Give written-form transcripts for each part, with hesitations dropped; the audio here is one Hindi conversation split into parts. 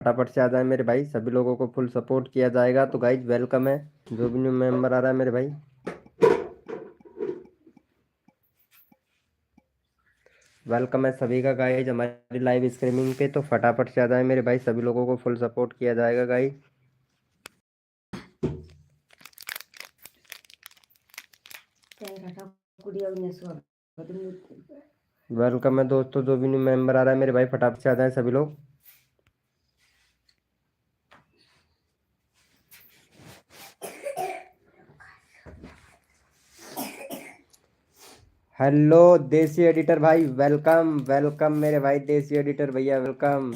फटाफट से आ जाए मेरे भाई, सभी लोगों को फुल सपोर्ट किया जाएगा। तो गाइज वेलकम है, जो भी न्यू मेंबर आ रहा है मेरे भाई, वेलकम है सभी का गाइज हमारी लाइव स्ट्रीमिंग पे। तो फटाफट से आ जाए मेरे भाई, सभी लोगों को फुल सपोर्ट किया जाएगा गाइज। वेलकम है दोस्तों, जो भी न्यू मेंबर आ रहा है मेरे भाई, फटाफट से आ जाए सभी लोग। हेलो देसी एडिटर भाई, वेलकम वेलकम मेरे भाई, देसी एडिटर भैया वेलकम।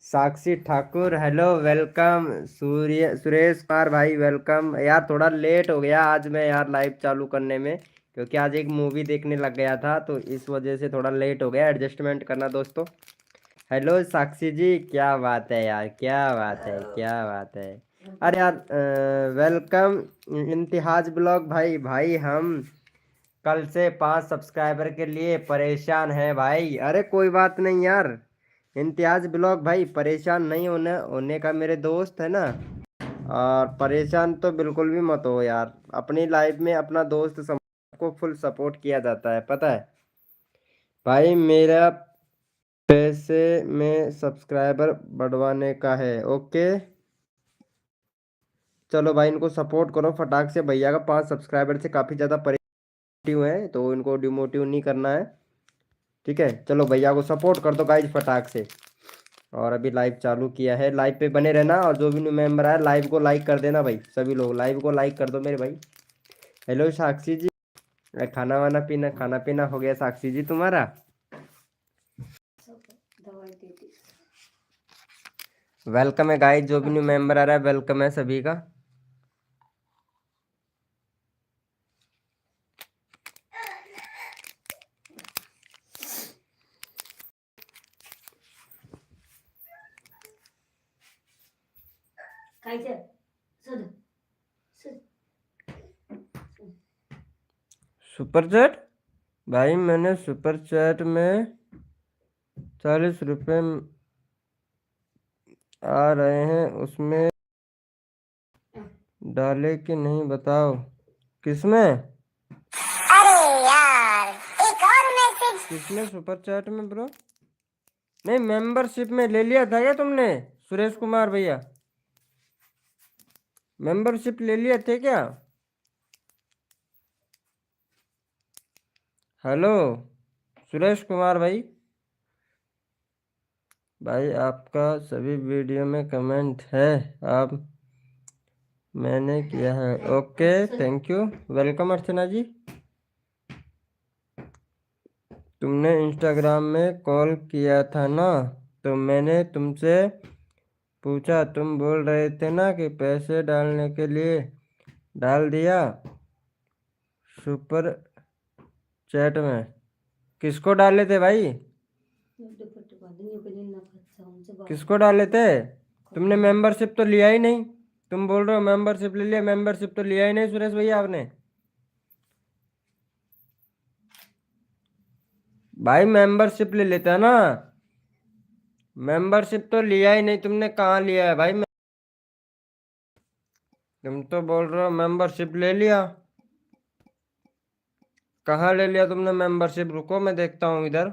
साक्षी ठाकुर हेलो वेलकम। सूर्य सुरेश कुमार भाई वेलकम। यार थोड़ा लेट हो गया आज मैं यार लाइव चालू करने में, क्योंकि आज एक मूवी देखने लग गया था, तो इस वजह से थोड़ा लेट हो गया, एडजस्टमेंट करना दोस्तों। हेलो साक्षी जी, क्या बात है यार, क्या बात है, क्या बात है। अरे यार वेलकम इम्तिहाज ब्लॉग भाई। भाई हम कल से 5 सब्सक्राइबर के लिए परेशान हैं भाई। अरे कोई बात नहीं यार, इम्तियाज ब्लॉग भाई परेशान नहीं होने होने का मेरे दोस्त है ना। और परेशान तो बिल्कुल भी मत हो यार, अपनी लाइफ में अपना दोस्त सबको फुल सपोर्ट किया जाता है, पता है भाई। मेरा पैसे में सब्सक्राइबर बढ़वाने का है, ओके। चलो भाई इनको सपोर्ट करो फटाक से, भैया का 5 सब्सक्राइबर से काफ़ी ज़्यादा परेशान हुए हैं, तो इनको डिमोटिव नहीं करना है, ठीक है। चलो भैया को सपोर्ट कर दो गाइज फटाक से। और अभी लाइव चालू किया है, लाइव पे बने रहना, और जो भी न्यू मेंबर आया लाइव को लाइक कर देना भाई, सभी लोग लाइव को लाइक कर दो मेरे भाई। हेलो साक्षी जी, खाना वाना पीना, खाना पीना हो गया साक्षी जी तुम्हारा? वेलकम है गाइज, जो भी न्यू मेंबर आ रहा है वेलकम है सभी का। सुपर चैट भाई, मैंने सुपर चैट में 40 रुपये आ रहे हैं, उसमें डाले कि नहीं बताओ। किसमें? अरे यार एक और मैसेज। किसमें? सुपर चैट में ब्रो? नहीं, मेंबरशिप में ले लिया था क्या तुमने सुरेश कुमार भैया? मेंबरशिप ले लिए थे क्या? हेलो सुरेश कुमार भाई। भाई आपका सभी वीडियो में कमेंट है, आप मैंने किया है, ओके थैंक यू, वेलकम अर्चना जी। तुमने इंस्टाग्राम में कॉल किया था ना, तो मैंने तुमसे पूछा, तुम बोल रहे थे ना कि पैसे डालने के लिए डाल दिया सुपर चैट में। किसको डाले थे भाई? किसको डाले थे? तुमने मेंबरशिप तो लिया ही नहीं, तुम बोल रहे हो मेंबरशिप ले लिया, मेंबरशिप तो लिया ही नहीं सुरेश भैया आपने। भाई मेंबरशिप ले लेता ना, मेंबरशिप तो लिया ही नहीं तुमने, कहाँ लिया है भाई? तुम तो बोल रहे हो मेंबरशिप ले लिया, कहाँ ले लिया तुमने मेंबरशिप? रुको मैं देखता हूँ इधर,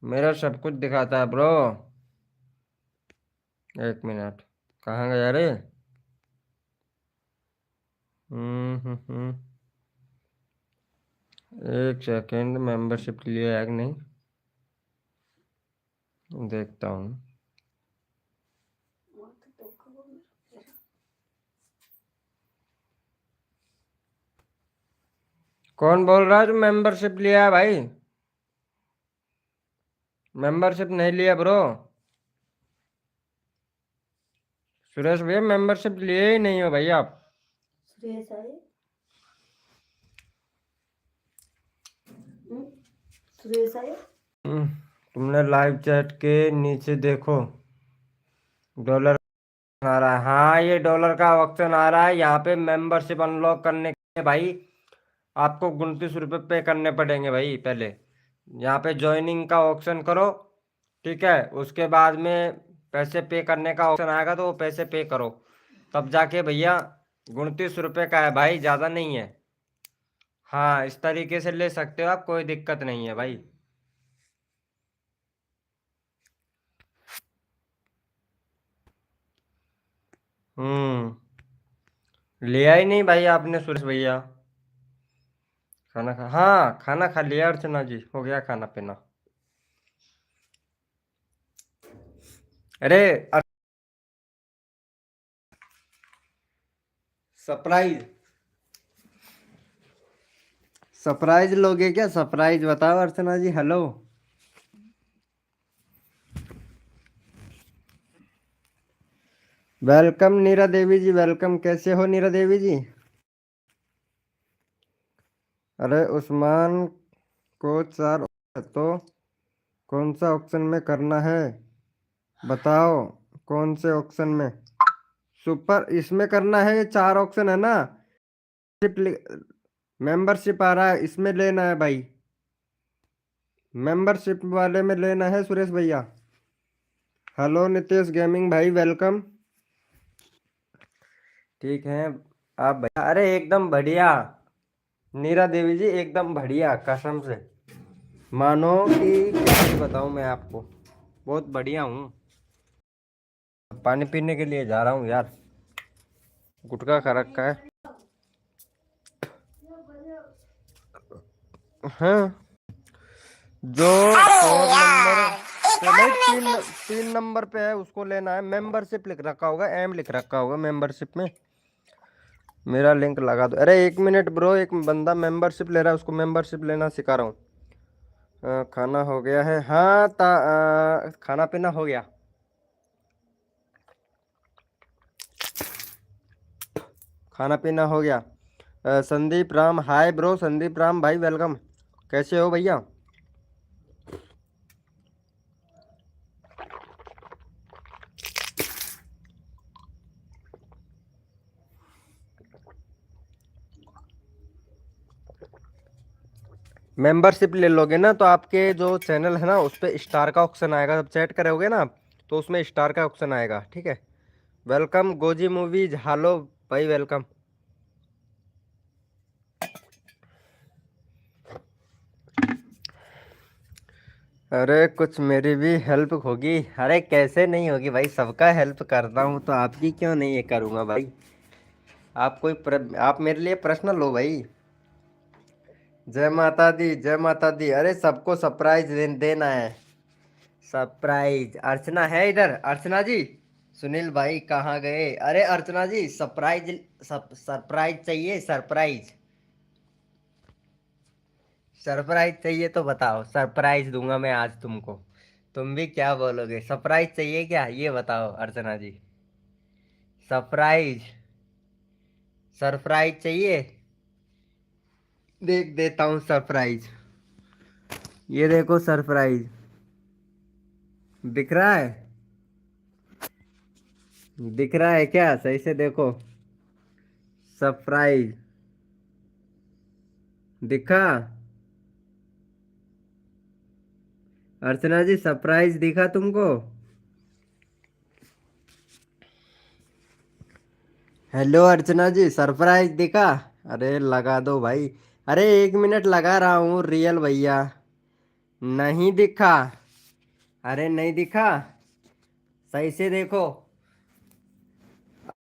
मेरा सब कुछ दिखाता है ब्रो। एक मिनट, कहाँ गया रे? हम्म। एक सेकेंड, मेंबरशिप लिया है कि नहीं देखता हूँ। कौन बोल रहा है जो मेंबरशिप लिया है भाई? मेंबरशिप नहीं लिया ब्रो, सुरेश भैया मेंबरशिप लिए ही नहीं हो भाई आप। सुरेश है, सुरेश है। तुमने लाइव चैट के नीचे देखो, डॉलर आ रहा है, हाँ ये डॉलर का ऑप्शन आ रहा है यहाँ पे। मेंबरशिप अनलॉक करने के लिए भाई आपको 29 रुपये पे करने पड़ेंगे भाई। पहले यहाँ पे ज्वाइनिंग का ऑप्शन करो, ठीक है, उसके बाद में पैसे पे करने का ऑप्शन आएगा तो वो पैसे पे करो, तब जाके भैया। 29 रुपये का है भाई, ज़्यादा नहीं है। हाँ, इस तरीके से ले सकते हो आप, कोई दिक्कत नहीं है भाई। लिया ही नहीं भाई आपने सुरेश भैया। खाना खा, हाँ खाना खा लिया अर्चना जी, हो गया खाना पीना। अरे सरप्राइज, सरप्राइज लोगे क्या? सरप्राइज बताओ अर्चना जी। हेलो, वेलकम नीरा देवी जी, वेलकम। कैसे हो नीरा देवी जी? अरे उस्मान को चार तो कौन सा ऑप्शन में करना है बताओ? कौन से ऑप्शन में? सुपर इसमें करना है, ये 4 ऑप्शन है ना। मेंबरशिप आ रहा है, इसमें लेना है भाई। मेंबरशिप वाले में लेना है सुरेश भैया। हेलो नितेश गेमिंग भाई, वेलकम। ठीक है आप भैया। अरे एकदम बढ़िया नीरा देवी जी, एकदम बढ़िया कसम से। मानो कि क्या ही बताऊं मैं आपको, बहुत बढ़िया हूँ। पानी पीने के लिए जा रहा हूँ यार, गुटखा खा रखा है। हाँ, जो 4 नंबर पे नहीं, 3 नंबर पे है, उसको लेना है। मेंबरशिप लिख रखा होगा, एम लिख रखा होगा मेंबरशिप में। मेरा लिंक लगा दो। अरे 1 मिनट ब्रो, एक बंदा मेंबरशिप ले रहा है, उसको मेंबरशिप लेना सिखा रहा हूँ। खाना हो गया है? हाँ खाना पीना हो गया। खाना पीना हो गया। संदीप राम, हाय ब्रो संदीप राम भाई, वेलकम। कैसे हो भैया? मेंबरशिप ले लोगे ना तो आपके जो चैनल है ना उस पे स्टार का ऑप्शन आएगा, जब चैट करोगे ना तो उसमें स्टार का ऑप्शन आएगा, ठीक है। वेलकम गोजी मूवीज, हेलो भाई, वेलकम। अरे कुछ मेरी भी हेल्प होगी? अरे कैसे नहीं होगी भाई, सबका हेल्प करता हूँ तो आपकी क्यों नहीं ये करूँगा भाई। आप आप मेरे लिए प्रश्न लो भाई। जय माता दी, जय माता दी। अरे सबको सरप्राइज देना है। सरप्राइज अर्चना है इधर, अर्चना जी। सुनील भाई कहाँ गए? अरे अर्चना जी सरप्राइज, सरप्राइज चाहिए, सरप्राइज। सरप्राइज चाहिए तो बताओ, सरप्राइज दूंगा मैं आज तुमको। तुम भी क्या बोलोगे, सरप्राइज चाहिए क्या ये बताओ अर्चना जी। सरप्राइज, सरप्राइज चाहिए? देख देता हूँ सरप्राइज। ये देखो सरप्राइज, दिख रहा है? दिख रहा है क्या? सही से देखो, सरप्राइज दिखा? अर्चना जी सरप्राइज दिखा तुमको? हेलो अर्चना जी, सरप्राइज दिखा? अरे लगा दो भाई। अरे 1 मिनट लगा रहा हूँ रियल भैया। नहीं दिखा? अरे नहीं दिखा, सही से देखो।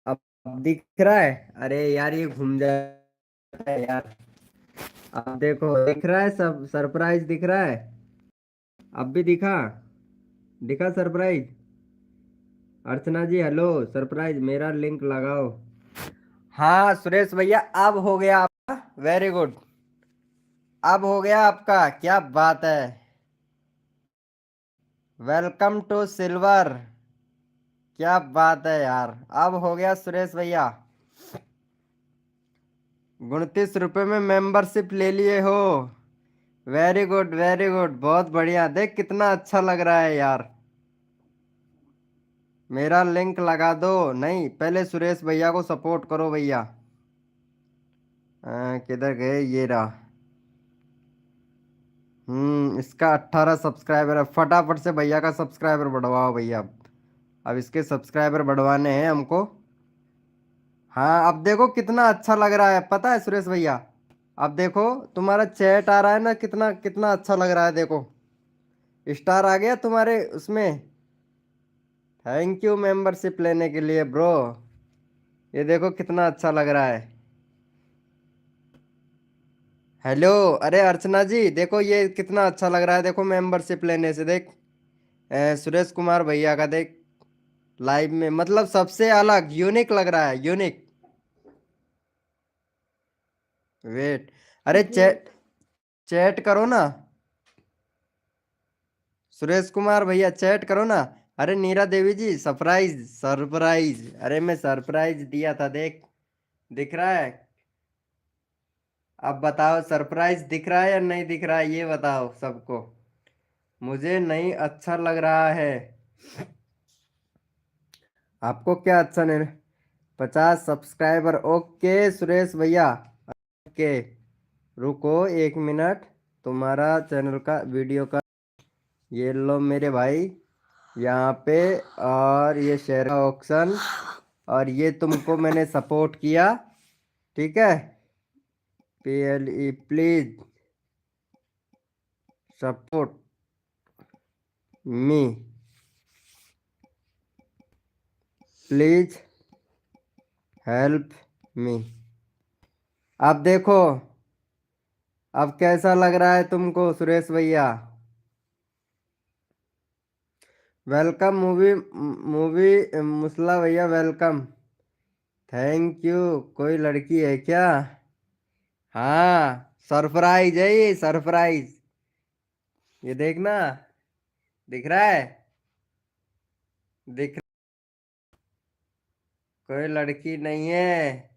अब दिख रहा है? अरे यार ये घूम जाता है यार। अब देखो, दिख रहा है सब, सरप्राइज दिख रहा है? अब भी दिखा? दिखा सरप्राइज? अर्चना जी हेलो, सरप्राइज मेरा लिंक लगाओ। हाँ सुरेश भैया, अब हो गया आपका, वेरी गुड। अब हो गया आपका, क्या बात है। Welcome to silver. क्या बात है यार, अब हो गया सुरेश भैया। 29 रुपये में मेंबरशिप ले लिए हो। वेरी गुड वेरी गुड, बहुत बढ़िया। देख कितना अच्छा लग रहा है यार। मेरा लिंक लगा दो। नहीं, पहले सुरेश भैया को सपोर्ट करो भैया। किधर गए? ये रहा। इसका 18 सब्सक्राइबर है, फटाफट से भैया का सब्सक्राइबर बढ़वाओ भैया। अब इसके सब्सक्राइबर बढ़वाने हैं हमको। हाँ अब देखो कितना अच्छा लग रहा है, पता है सुरेश भैया। अब देखो तुम्हारा चैट आ रहा है ना, कितना कितना अच्छा लग रहा है, देखो स्टार आ गया तुम्हारे उसमें। थैंक यू मेंबरशिप लेने के लिए ब्रो। ये देखो कितना अच्छा लग रहा है। हेलो, अरे अर्चना जी देखो ये कितना अच्छा लग रहा है, देखो मेंबरशिप लेने से देख। सुरेश कुमार भैया का देख, लाइव में मतलब सबसे अलग यूनिक लग रहा है, यूनिक। वेट, अरे चैट चैट करो ना, सुरेश कुमार भैया चैट करो ना। अरे नीरा देवी जी, सरप्राइज सरप्राइज, अरे मैं सरप्राइज दिया था देख, दिख रहा है। अब बताओ सरप्राइज दिख रहा है या नहीं दिख रहा है, ये बताओ सबको। मुझे नहीं अच्छा लग रहा है, आपको क्या अच्छा नहीं? 50 सब्सक्राइबर, ओके सुरेश भैया, ओके। रुको 1 मिनट, तुम्हारा चैनल का वीडियो का ये लो मेरे भाई यहाँ पे, और ये शेयर का ऑप्शन, और ये तुमको मैंने सपोर्ट किया, ठीक है। PLE please support me, please help me. अब देखो, अब कैसा लग रहा है तुमको सुरेश भैया? वेलकम मूवी, मूवी मुसला भैया वेलकम, थैंक यू। कोई लड़की है क्या? हाँ सरप्राइज है ये, सरप्राइज। ये देखना, दिख रहा है, दिख, कोई लड़की नहीं है,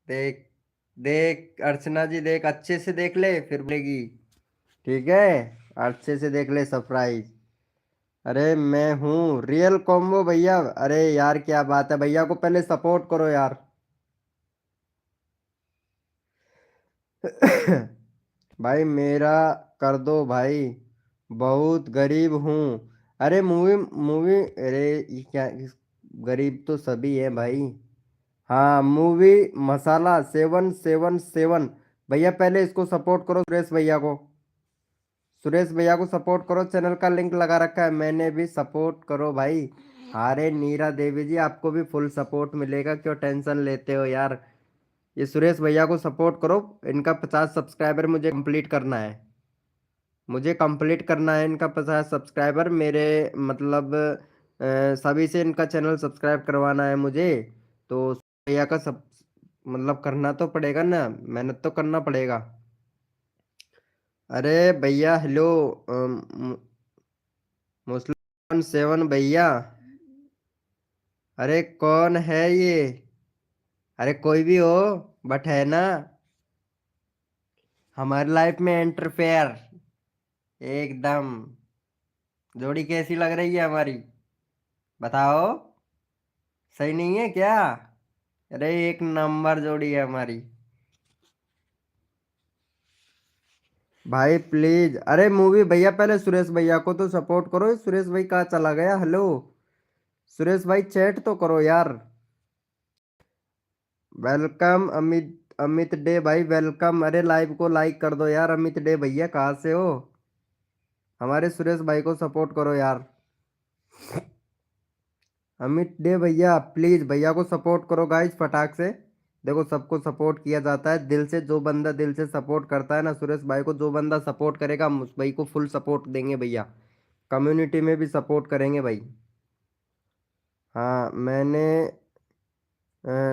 देख, देख अर्चना जी देख, अच्छे से देख ले फिर बोलेगी, ठीक है। अच्छे से देख ले सरप्राइज। अरे मैं हूँ रियल कॉम्बो भैया, अरे यार क्या बात है, भैया को पहले सपोर्ट करो यार। भाई मेरा कर दो भाई, बहुत गरीब हूँ। अरे मूवी, मूवी, अरे ये क्या, गरीब तो सभी है भाई। हाँ मूवी मसाला 777, भैया पहले इसको सपोर्ट करो सुरेश भैया को, सुरेश भैया को सपोर्ट करो, चैनल का लिंक लगा रखा है मैंने भी, सपोर्ट करो भाई। अरे नीरा देवी जी आपको भी फुल सपोर्ट मिलेगा, क्यों टेंशन लेते हो यार। ये सुरेश भैया को सपोर्ट करो, इनका 50 सब्सक्राइबर मुझे कंप्लीट करना है, मुझे कंप्लीट करना है इनका 50 सब्सक्राइबर मेरे, मतलब सभी से इनका चैनल सब्सक्राइब करवाना है मुझे। तो भैया का सब मतलब करना तो पड़ेगा ना, मेहनत तो करना पड़ेगा। अरे भैया हेलो, मुस्लिम 7 भैया, अरे कौन है ये? अरे कोई भी हो, बट है ना हमारी लाइफ में इंटरफेयर, एकदम। जोड़ी कैसी लग रही है हमारी, बताओ, सही नहीं है क्या? अरे एक नंबर जोड़ी है हमारी। भाई प्लीज, अरे मूवी भैया पहले सुरेश भैया को तो सपोर्ट करो, सुरेश भाई कहाँ चला गया, हेलो सुरेश भाई चैट तो करो यार। वेलकम अमित, अमित डे भाई वेलकम, अरे लाइव को लाइक कर दो यार, अमित डे भैया कहाँ से हो? हमारे सुरेश भाई को सपोर्ट करो यार। अमित डे भैया प्लीज भैया को सपोर्ट करो गाइस फटाक से। देखो सबको सपोर्ट किया जाता है दिल से, जो बंदा दिल से सपोर्ट करता है ना सुरेश भाई को, जो बंदा सपोर्ट करेगा हम उस भाई को फुल सपोर्ट देंगे भैया, कम्युनिटी में भी सपोर्ट करेंगे भाई। हाँ मैंने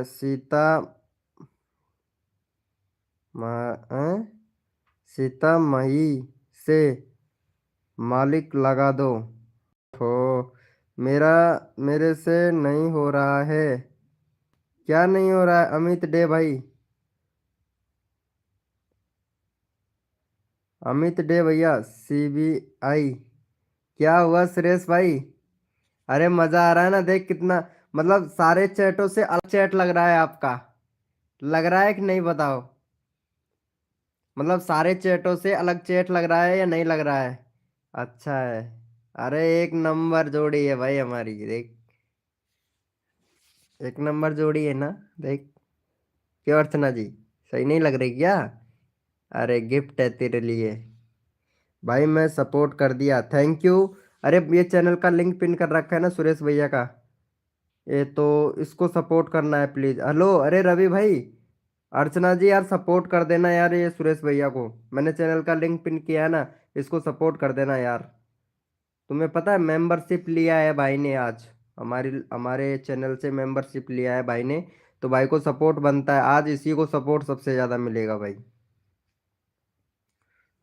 सीता सीता मही से मालिक लगा दो, हो मेरा, मेरे से नहीं हो रहा है, क्या नहीं हो रहा है अमित डे भाई? अमित डे भैया CBI, क्या हुआ सुरेश भाई? अरे मजा आ रहा है ना, देख कितना, मतलब सारे चैटों से अलग चैट लग रहा है आपका, लग रहा है कि नहीं बताओ? मतलब सारे चैटों से अलग चैट लग रहा है या नहीं लग रहा है? अच्छा है, अरे एक नंबर जोड़ी है भाई हमारी, देख। एक नंबर जोड़ी है ना। देख। क्यों अर्चना जी, सही नहीं लग रही क्या? अरे गिफ्ट है तेरे लिए। भाई मैं सपोर्ट कर दिया, थैंक यू। अरे ये चैनल का लिंक पिन कर रखा है ना सुरेश भैया का। ये तो इसको सपोर्ट करना है प्लीज। हेलो, अरे रवि भाई। अर्चना जी यार सपोर्ट कर देना यार, ये सुरेश भैया को मैंने चैनल का लिंक पिन किया है ना। इसको सपोर्ट कर देना यार। तुम्हें पता है मेंबरशिप लिया है भाई ने आज। हमारी हमारे चैनल से मेंबरशिप लिया है भाई ने। तो भाई को सपोर्ट बनता है, आज इसी को सपोर्ट सबसे ज्यादा मिलेगा भाई।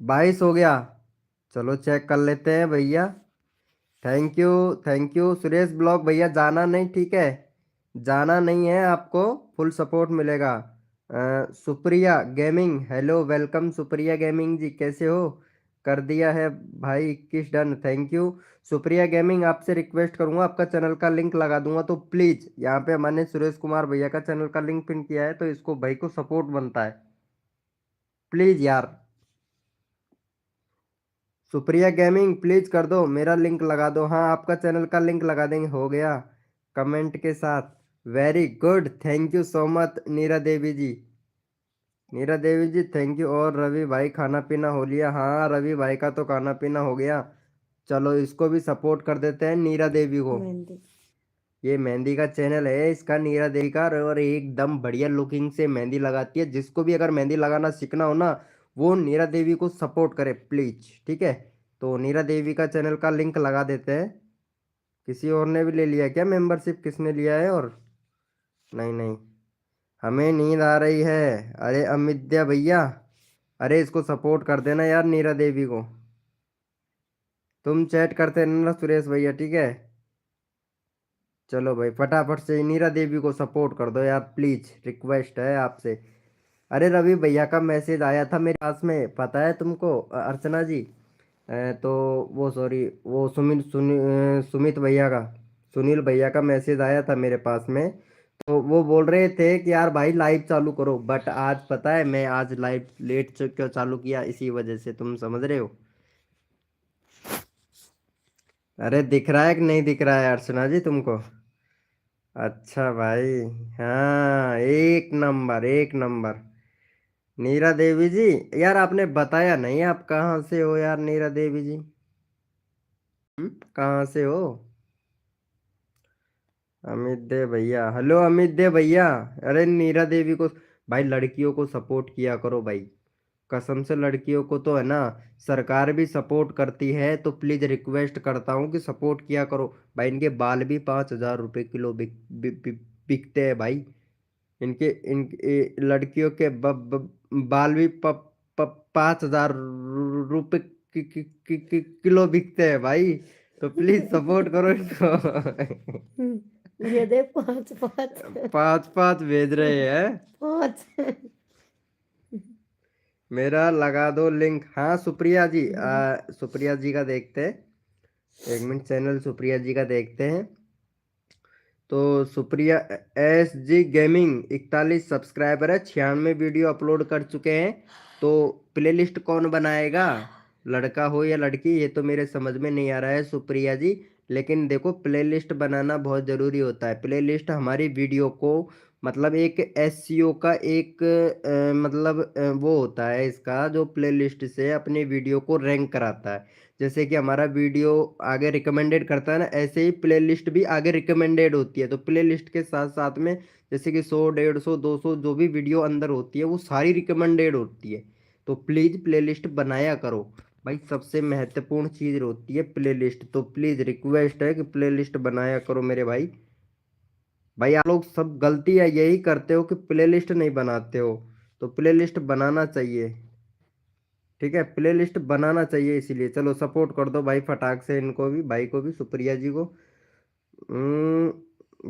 22 हो गया। चलो चेक कर लेते हैं भैया। Thank you. Thank you Suresh blog भैया, जाना नहीं, ठीक है। जाना नहीं है आपको। फुल सपोर्ट मिलेगा। Supriya gaming, hello welcome Supriya gaming ji, कैसे हो? कर दिया है भाई, 21 done, thank you. Supriya gaming, आपसे रिक्वेस्ट करूंगा, आपका चैनल का लिंक लगा दूंगा तो प्लीज यहाँ पे मैंने सुरेश कुमार भैया का चैनल का लिंक पिन किया है, तो इसको भाई को सपोर्ट बनता है। प्लीज यार। सुप्रिया गेमिंग प्लीज कर दो, मेरा लिंक लगा दो। हाँ आपका चैनल का लिंक लगा देंगे, हो गया। कमेंट के साथ। Very good, thank you so much Neera Devi ji. Neera Devi ji thank you. और रवि भाई खाना पीना हो लिया? हाँ रवि भाई का तो खाना पीना हो गया। चलो इसको भी सपोर्ट कर देते हैं नीरा देवी को। ये मेहंदी का चैनल है इसका, नीरा देवी का, और एकदम बढ़िया लुकिंग से मेहंदी लगाती है। जिसको भी अगर मेहंदी लगाना सीखना हो ना, वो नीरा देवी को सपोर्ट करे प्लीज, ठीक है। तो नीरा देवी का चैनल का लिंक लगा देते हैं। किसी और ने भी ले लिया क्या मेंबरशिप, किसने लिया है और? नहीं नहीं। हमें नींद आ रही है। अरे अमित्या भैया, अरे इसको सपोर्ट कर देना यार नीरा देवी को। तुम चैट करते रहना ना सुरेश भैया, ठीक है। चलो भाई फटाफट से नीरा देवी को सपोर्ट कर दो यार, प्लीज रिक्वेस्ट है आपसे। अरे रवि भैया का मैसेज आया था मेरे पास में, पता है तुमको अर्चना जी। तो वो सॉरी, वो सुमित भैया का, सुनील भैया का मैसेज आया था मेरे पास में। तो वो बोल रहे थे कि यार भाई लाइव चालू करो, बट आज पता है मैं आज लाइव लेट क्यों चालू किया, इसी वजह से, तुम समझ रहे हो। अरे दिख रहा है कि नहीं दिख रहा है अर्चना जी तुमको? अच्छा भाई। हाँ एक नंबर एक नंबर। नीरा देवी जी, यार आपने बताया नहीं आप कहाँ से हो यार नीरा देवी जी। कहाँ से हो? अमित दे भैया, हेलो अमित दे भैया। अरे नीरा देवी को, भाई लड़कियों को सपोर्ट किया करो भाई। कसम से लड़कियों को तो है ना, सरकार भी सपोर्ट करती है, तो प्लीज रिक्वेस्ट करता हूँ कि सपोर्ट किया करो भाई। इनके बाल भी 5,000 रुपये किलो बिकते हैं भाई। इनके लड़कियों के बाल भी 5,000 रुपये किलो बिकते हैं भाई। तो प्लीज सपोर्ट करो इनको। ये दे पाँच पाँच 5-5 भेज रहे हैं। पाँच। मेरा लगा दो लिंक। हाँ सुप्रिया जी, सुप्रिया जी का देखते हैं। एक मिनट, चैनल सुप्रिया जी का देखते हैं। तो सुप्रिया SG गेमिंग 41 सब्सक्राइबर है, 96 वीडियो अपलोड कर चुके हैं। तो प्लेलिस्ट कौन बनाएगा, लड़का हो या लड़की, ये तो मेरे समझ में नहीं आ रहा है सुप्रिया जी। लेकिन देखो प्लेलिस्ट बनाना बहुत ज़रूरी होता है। प्लेलिस्ट हमारी वीडियो को, मतलब एक SEO का एक मतलब वो होता है इसका, जो प्लेलिस्ट से अपनी वीडियो को रैंक कराता है। जैसे कि हमारा वीडियो आगे रिकमेंडेड करता है ना, ऐसे ही प्लेलिस्ट भी आगे रिकमेंडेड होती है। तो प्लेलिस्ट के साथ साथ में जैसे कि 100 150 200 जो भी वीडियो अंदर होती है वो सारी रिकमेंडेड होती है। तो प्लीज़ प्लेलिस्ट बनाया करो भाई, सबसे महत्वपूर्ण चीज़ होती है प्लेलिस्ट। तो प्लीज़ रिक्वेस्ट है कि प्लेलिस्ट बनाया करो मेरे भाई। भाई आप लोग सब गलती है यही करते हो कि प्लेलिस्ट नहीं बनाते हो। तो प्लेलिस्ट बनाना चाहिए, ठीक है, प्लेलिस्ट बनाना चाहिए। इसीलिए चलो सपोर्ट कर दो भाई फटाक से, इनको भी, भाई को भी, सुप्रिया जी को।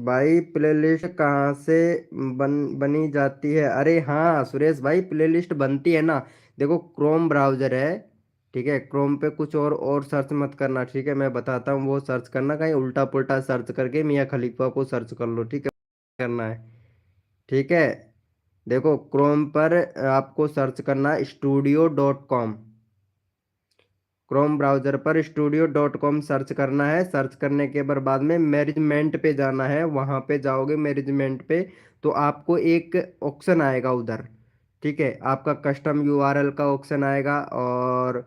भाई प्लेलिस्ट कहाँ से बनी जाती है? अरे हाँ सुरेश भाई, प्लेलिस्ट बनती है ना, देखो क्रोम ब्राउजर है, ठीक है। क्रोम पे कुछ और सर्च मत करना, ठीक है, मैं बताता हूँ। वो सर्च करना कहीं उल्टा पुल्टा सर्च करके मियाँ खलीफा को सर्च कर लो, ठीक है, करना है, ठीक है। देखो क्रोम पर आपको सर्च करना है studio.com। क्रोम ब्राउजर पर studio.com सर्च करना है। सर्च करने के बाद में मैनेजमेंट पे जाना है। वहाँ पे जाओगे मैनेजमेंट पे तो आपको एक ऑप्शन आएगा उधर। ठीक है, आपका कस्टम यूआरएल का ऑप्शन आएगा। और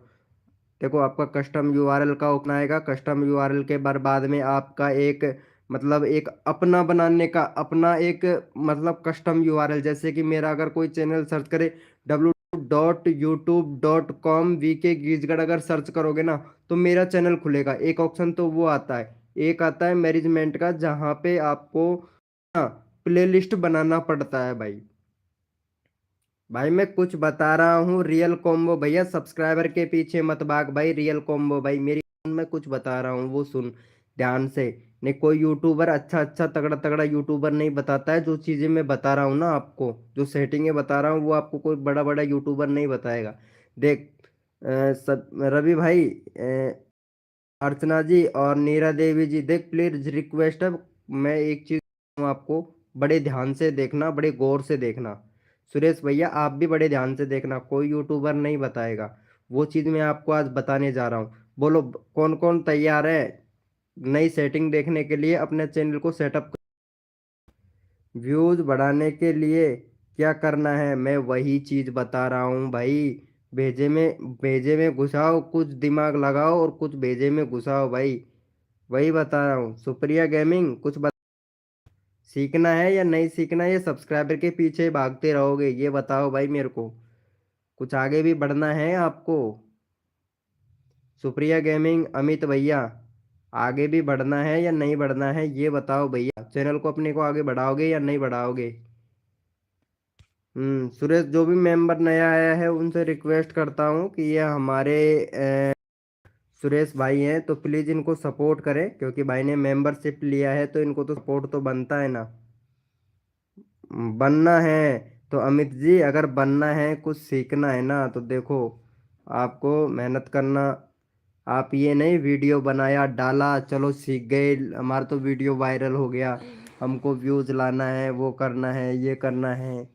देखो आपका कस्टम यूआरएल का ऑप्शन आएगा। कस्टम यूआरएल के बाद में आपका एक मतलब एक अपना बनाने का अपना एक मतलब कस्टम यूआरएल, जैसे कि मेरा अगर कोई चैनल सर्च करे www.youtube.com वीके गीजगढ़ अगर सर्च करोगे ना तो मेरा चैनल खुलेगा। एक ऑप्शन तो वो आता है, एक आता है मैनेजमेंट का, जहाँ पे आपको प्लेलिस्ट बनाना पड़ता है भाई। भाई मैं कुछ बता रहा हूँ रियल कॉम्बो भैया, सब्सक्राइबर के पीछे मत भाग भाई। रियल कॉम्बो भाई, मेरी मैं कुछ बता रहा हूँ वो सुन ध्यान से। नहीं, कोई यूट्यूबर अच्छा अच्छा तगड़ा तगड़ा यूट्यूबर नहीं बताता है जो चीज़ें मैं बता रहा हूँ ना आपको, जो सेटिंगें बता रहा हूँ वो आपको कोई बड़ा बड़ा यूट्यूबर नहीं बताएगा। देख रवि भाई, अर्चना जी और नीरा देवी जी, देख प्लीज रिक्वेस्ट है, मैं एक चीज आपको, बड़े ध्यान से देखना, बड़े गौर से देखना। सुरेश भैया आप भी बड़े ध्यान से देखना, कोई यूट्यूबर नहीं बताएगा वो चीज मैं आपको आज बताने जा रहा हूँ। बोलो कौन कौन तैयार है नई सेटिंग देखने के लिए अपने चैनल को सेटअप। व्यूज बढ़ाने के लिए क्या करना है मैं वही चीज बता रहा हूँ भाई। भेजे में घुसाओ, कुछ दिमाग लगाओ और कुछ भेजे में घुसाओ भाई। वही बता रहा हूँ। सुप्रिया गेमिंग सीखना है या नहीं सीखना है, ये सब्सक्राइबर के पीछे भागते रहोगे, ये बताओ भाई मेरे को। कुछ आगे भी बढ़ना है आपको। सुप्रिया गेमिंग, अमित भैया, आगे भी बढ़ना है या नहीं बढ़ना है ये बताओ भैया। चैनल को अपने को आगे बढ़ाओगे या नहीं बढ़ाओगे। सुरेश, जो भी मेंबर नया आया है उनसे रिक्वेस्ट करता हूँ कि ये हमारे सुरेश भाई हैं तो प्लीज़ इनको सपोर्ट करें, क्योंकि भाई ने मेंबरशिप लिया है तो इनको तो सपोर्ट तो बनता है ना। बनना है तो अमित जी, अगर बनना है कुछ सीखना है ना तो देखो आपको मेहनत करना। आप ये नहीं वीडियो बनाया डाला चलो सीख गए, हमारा तो वीडियो वायरल हो गया, हमको व्यूज लाना है, वो करना है, ये करना है,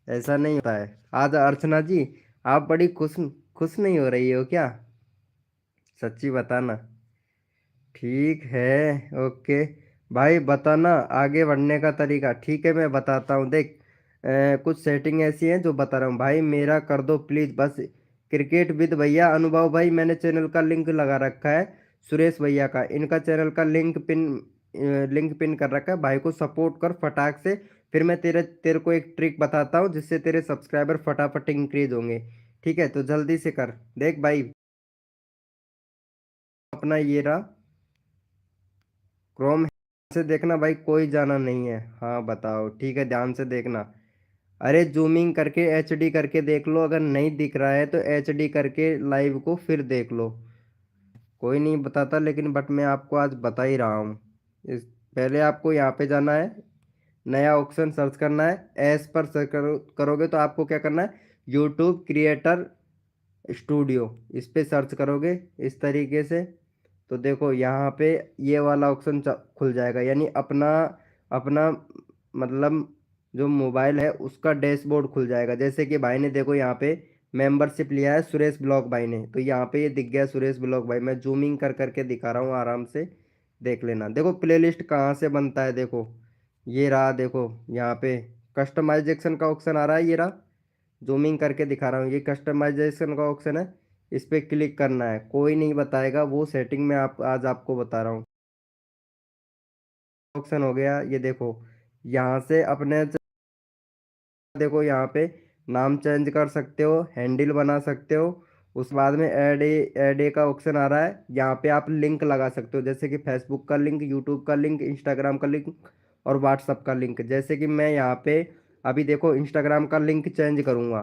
ऐसा नहीं होता है। आज अर्चना जी आप बड़ी खुश खुश नहीं हो रही हो क्या, सच्ची बताना। ठीक है, ओके भाई, बताना आगे बढ़ने का तरीका। ठीक है मैं बताता हूँ, देख कुछ सेटिंग ऐसी हैं जो बता रहा हूँ भाई, मेरा कर दो प्लीज़ बस। क्रिकेट विद भैया, अनुभव भाई, मैंने चैनल का लिंक लगा रखा है। सुरेश भैया का, इनका चैनल का लिंक पिन कर रखा है, भाई को सपोर्ट कर फटाक से। फिर मैं तेरे तेरे को एक ट्रिक बताता हूँ जिससे तेरे सब्सक्राइबर फटाफट इंक्रीज होंगे। ठीक है, तो जल्दी से कर। देख भाई, अपना ये रहा क्रोम से देखना भाई, कोई जाना नहीं है। हाँ बताओ, ठीक है ध्यान से देखना। अरे जूमिंग करके एचडी करके देख लो, अगर नहीं दिख रहा है तो एचडी करके लाइव को फिर देख लो। कोई नहीं बताता लेकिन बट मैं आपको आज बता ही रहा हूँ। इस पहले आपको यहाँ पे जाना है, नया ऑप्शन सर्च करना है। एस पर सर्च करोगे तो आपको क्या करना है, यूट्यूब क्रिएटर स्टूडियो, इस पे सर्च करोगे इस तरीके से तो देखो यहाँ पे ये वाला ऑप्शन खुल जाएगा, यानी अपना अपना मतलब जो मोबाइल है उसका डैशबोर्ड खुल जाएगा। जैसे कि भाई ने देखो यहाँ पे मेंबरशिप लिया है सुरेश ब्लॉग भाई ने, तो यहाँ पे ये दिख गया सुरेश ब्लॉग भाई। मैं जूमिंग कर करके दिखा रहा हूँ, आराम से देख लेना। देखो प्लेलिस्ट कहाँ से बनता है, देखो ये रहा, देखो यहाँ पे कस्टमाइजेशन का ऑप्शन आ रहा है, ये रहा, जूमिंग करके दिखा रहा हूँ, ये कस्टमाइजेशन का ऑप्शन है, इस पे क्लिक करना है। कोई नहीं बताएगा वो सेटिंग में, आप आज आपको बता रहा हूँ। ऑप्शन हो गया ये देखो, यहाँ से अपने देखो यहाँ पे नाम चेंज कर सकते हो, हैंडल बना सकते हो। उस बाद में ऐड ए का ऑप्शन आ रहा है, यहाँ पे आप लिंक लगा सकते हो, जैसे कि फेसबुक का लिंक, यूट्यूब का लिंक, इंस्टाग्राम का लिंक और व्हाट्सअप का लिंक। जैसे कि मैं यहाँ पे अभी देखो इंस्टाग्राम का लिंक चेंज करूँगा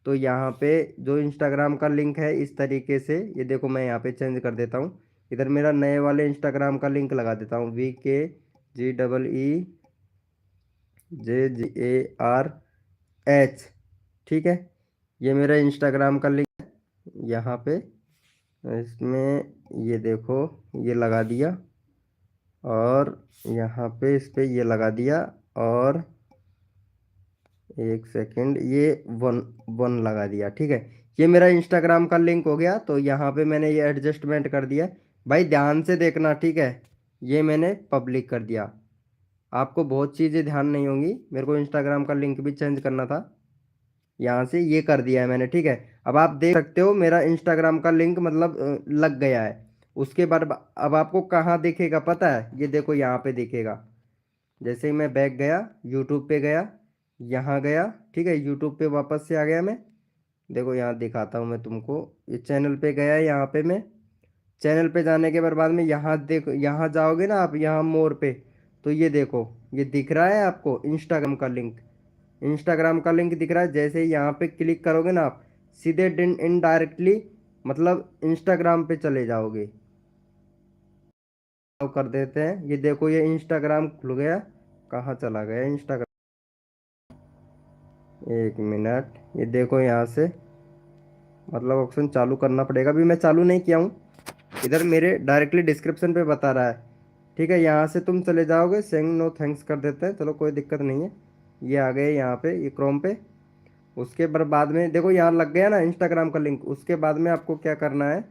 तो यहाँ पे जो इंस्टाग्राम का लिंक है इस तरीके से, ये देखो मैं यहाँ पे चेंज कर देता हूँ। इधर मेरा नए वाले इंस्टाग्राम का लिंक लगा देता हूँ, VKGEEJGARH। ठीक है, ये मेरा इंस्टाग्राम का लिंक है यहाँ पे, इसमें ये देखो ये लगा दिया और यहाँ पे इस पे ये लगा दिया और एक सेकंड ये वन वन लगा दिया। ठीक है, ये मेरा इंस्टाग्राम का लिंक हो गया, तो यहाँ पे मैंने ये एडजस्टमेंट कर दिया है। भाई ध्यान से देखना, ठीक है। ये मैंने पब्लिक कर दिया। आपको बहुत चीज़ें ध्यान नहीं होंगी, मेरे को इंस्टाग्राम का लिंक भी चेंज करना था। यहाँ से ये कर दिया है मैंने, ठीक है। अब आप देख सकते हो मेरा इंस्टाग्राम का लिंक मतलब लग गया है। उसके बाद अब आपको कहाँ दिखेगा पता है? ये देखो यहाँ पे दिखेगा। जैसे ही मैं बैक गया, यूट्यूब पे गया, यहाँ गया, ठीक है, यूट्यूब पे वापस से आ गया मैं। देखो यहाँ दिखाता हूँ मैं तुमको। ये चैनल पे गया है, यहाँ पे मैं चैनल पे जाने के बाद में यहाँ देखो, यहाँ जाओगे ना आप, यहाँ मोर पे, तो ये देखो, ये दिख रहा है आपको इंस्टाग्राम का लिंक। इंस्टाग्राम का लिंक दिख रहा है। जैसे ही यहाँ पे क्लिक करोगे ना आप, सीधे इनडायरेक्टली मतलब इंस्टाग्राम पे चले जाओगे। तो कर देते हैं, ये देखो ये इंस्टाग्राम खुल गया। कहाँ चला गया इंस्टाग्राम? एक मिनट, ये देखो यहाँ से मतलब ऑप्शन चालू करना पड़ेगा। अभी मैं चालू नहीं किया हूँ, इधर मेरे डायरेक्टली डिस्क्रिप्शन पे बता रहा है, ठीक है। यहाँ से तुम चले जाओगे, सेंग नो थैंक्स कर देते हैं, चलो कोई दिक्कत नहीं है। ये आ गए यहाँ पे, ये क्रोम पे। उसके बाद में देखो यहाँ लग गया ना इंस्टाग्राम का लिंक। उसके बाद में आपको क्या करना है,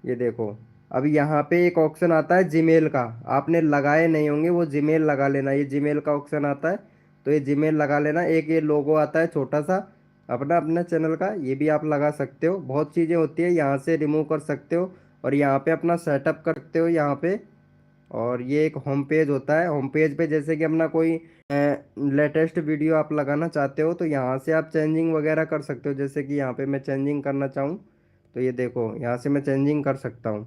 ये देखो, अब यहाँ पे एक ऑप्शन आता है जीमेल का। आपने लगाए नहीं होंगे, वो जीमेल लगा लेना। ये जीमेल का ऑप्शन आता है, तो ये जीमेल लगा लेना। एक ये लोगो आता है छोटा सा अपना अपना चैनल का, ये भी आप लगा सकते हो। बहुत चीज़ें होती है, यहाँ से रिमूव कर सकते हो और यहाँ पे अपना सेटअप कर सकते हो यहाँ पे। और ये एक होम पेज होता है। होम पेज पे जैसे कि अपना कोई लेटेस्ट वीडियो आप लगाना चाहते हो, तो यहाँ से आप चेंजिंग वगैरह कर सकते हो। जैसे कि यहाँ पे मैं चेंजिंग करना चाहूँ, तो ये देखो यहाँ से मैं चेंजिंग कर सकता हूँ।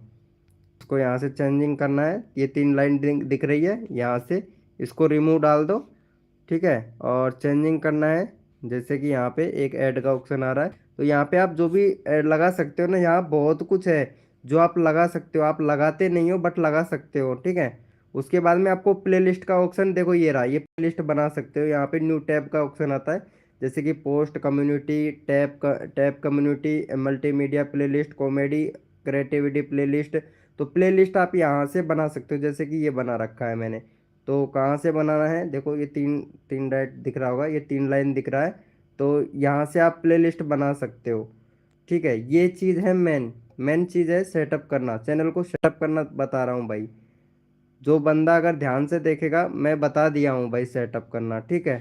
इसको यहाँ से चेंजिंग करना है, ये 3 लाइन दिख रही है, यहाँ से इसको रिमूव डाल दो, ठीक है। और चेंजिंग करना है, जैसे कि यहाँ पे एक ऐड का ऑप्शन आ रहा है, तो यहाँ पे आप जो भी ऐड लगा सकते हो ना, यहाँ बहुत कुछ है जो आप लगा सकते हो। आप लगाते नहीं हो बट लगा सकते हो, ठीक है। उसके बाद में आपको प्लेलिस्ट का ऑप्शन देखो, ये रहा, ये प्लेलिस्ट बना सकते हो। यहाँ पे न्यू टैब का ऑप्शन आता है, जैसे कि post, community tab community, multimedia playlist, comedy, creativity playlist. तो प्लेलिस्ट आप यहाँ से बना सकते हो, जैसे कि ये बना रखा है मैंने। तो कहाँ से बनाना है, देखो ये तीन तीन डाइट दिख रहा होगा, ये 3 लाइन दिख रहा है, तो यहाँ से आप प्लेलिस्ट बना सकते हो, ठीक है। ये चीज़ है मेन। मेन चीज़ है सेटअप करना, चैनल को सेटअप करना बता रहा हूँ भाई। जो बंदा अगर ध्यान से देखेगा, मैं बता दिया हूँ भाई सेटअप करना, ठीक है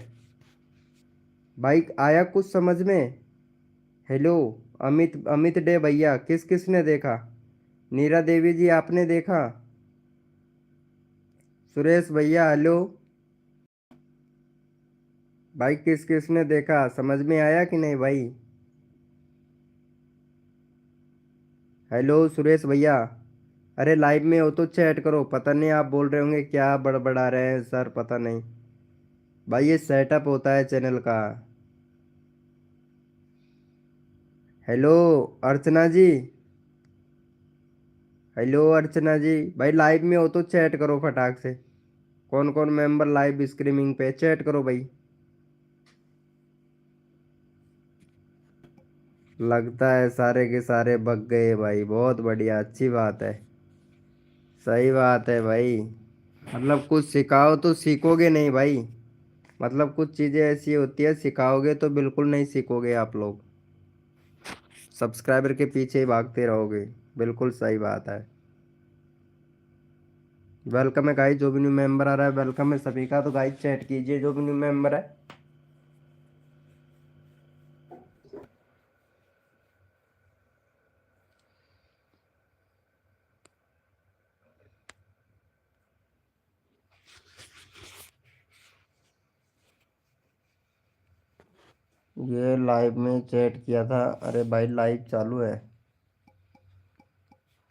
भाई। आया कुछ समझ में? हेलो, अमित अमित डे भैया, किस किस ने देखा? नीरा देवी जी आपने देखा? सुरेश भैया हेलो। भाई किस किस ने देखा, समझ में आया कि नहीं भाई? हेलो सुरेश भैया, अरे लाइव में हो तो चैट करो। पता नहीं आप बोल रहे होंगे क्या बड़बड़ा रहे हैं सर, पता नहीं भाई, ये सेटअप होता है चैनल का। हेलो अर्चना जी, हेलो अर्चना जी, भाई लाइव में हो तो चैट करो फटाक से। कौन कौन मेंबर लाइव स्ट्रीमिंग पे, चैट करो भाई। लगता है सारे के सारे बग गए भाई, बहुत बढ़िया, अच्छी बात है। सही बात है भाई, मतलब कुछ सिखाओ तो सीखोगे नहीं भाई। मतलब कुछ चीज़ें ऐसी होती है, सिखाओगे तो बिल्कुल नहीं सीखोगे आप लोग, सब्सक्राइबर के पीछे ही भागते रहोगे। बिल्कुल सही बात है। वेलकम है गाइस, जो भी न्यू मेंबर आ रहा है वेलकम है सभी का। तो गाइस चैट कीजिए जो भी न्यू मेंबर है। ये लाइव में चैट किया था, अरे भाई लाइव चालू है,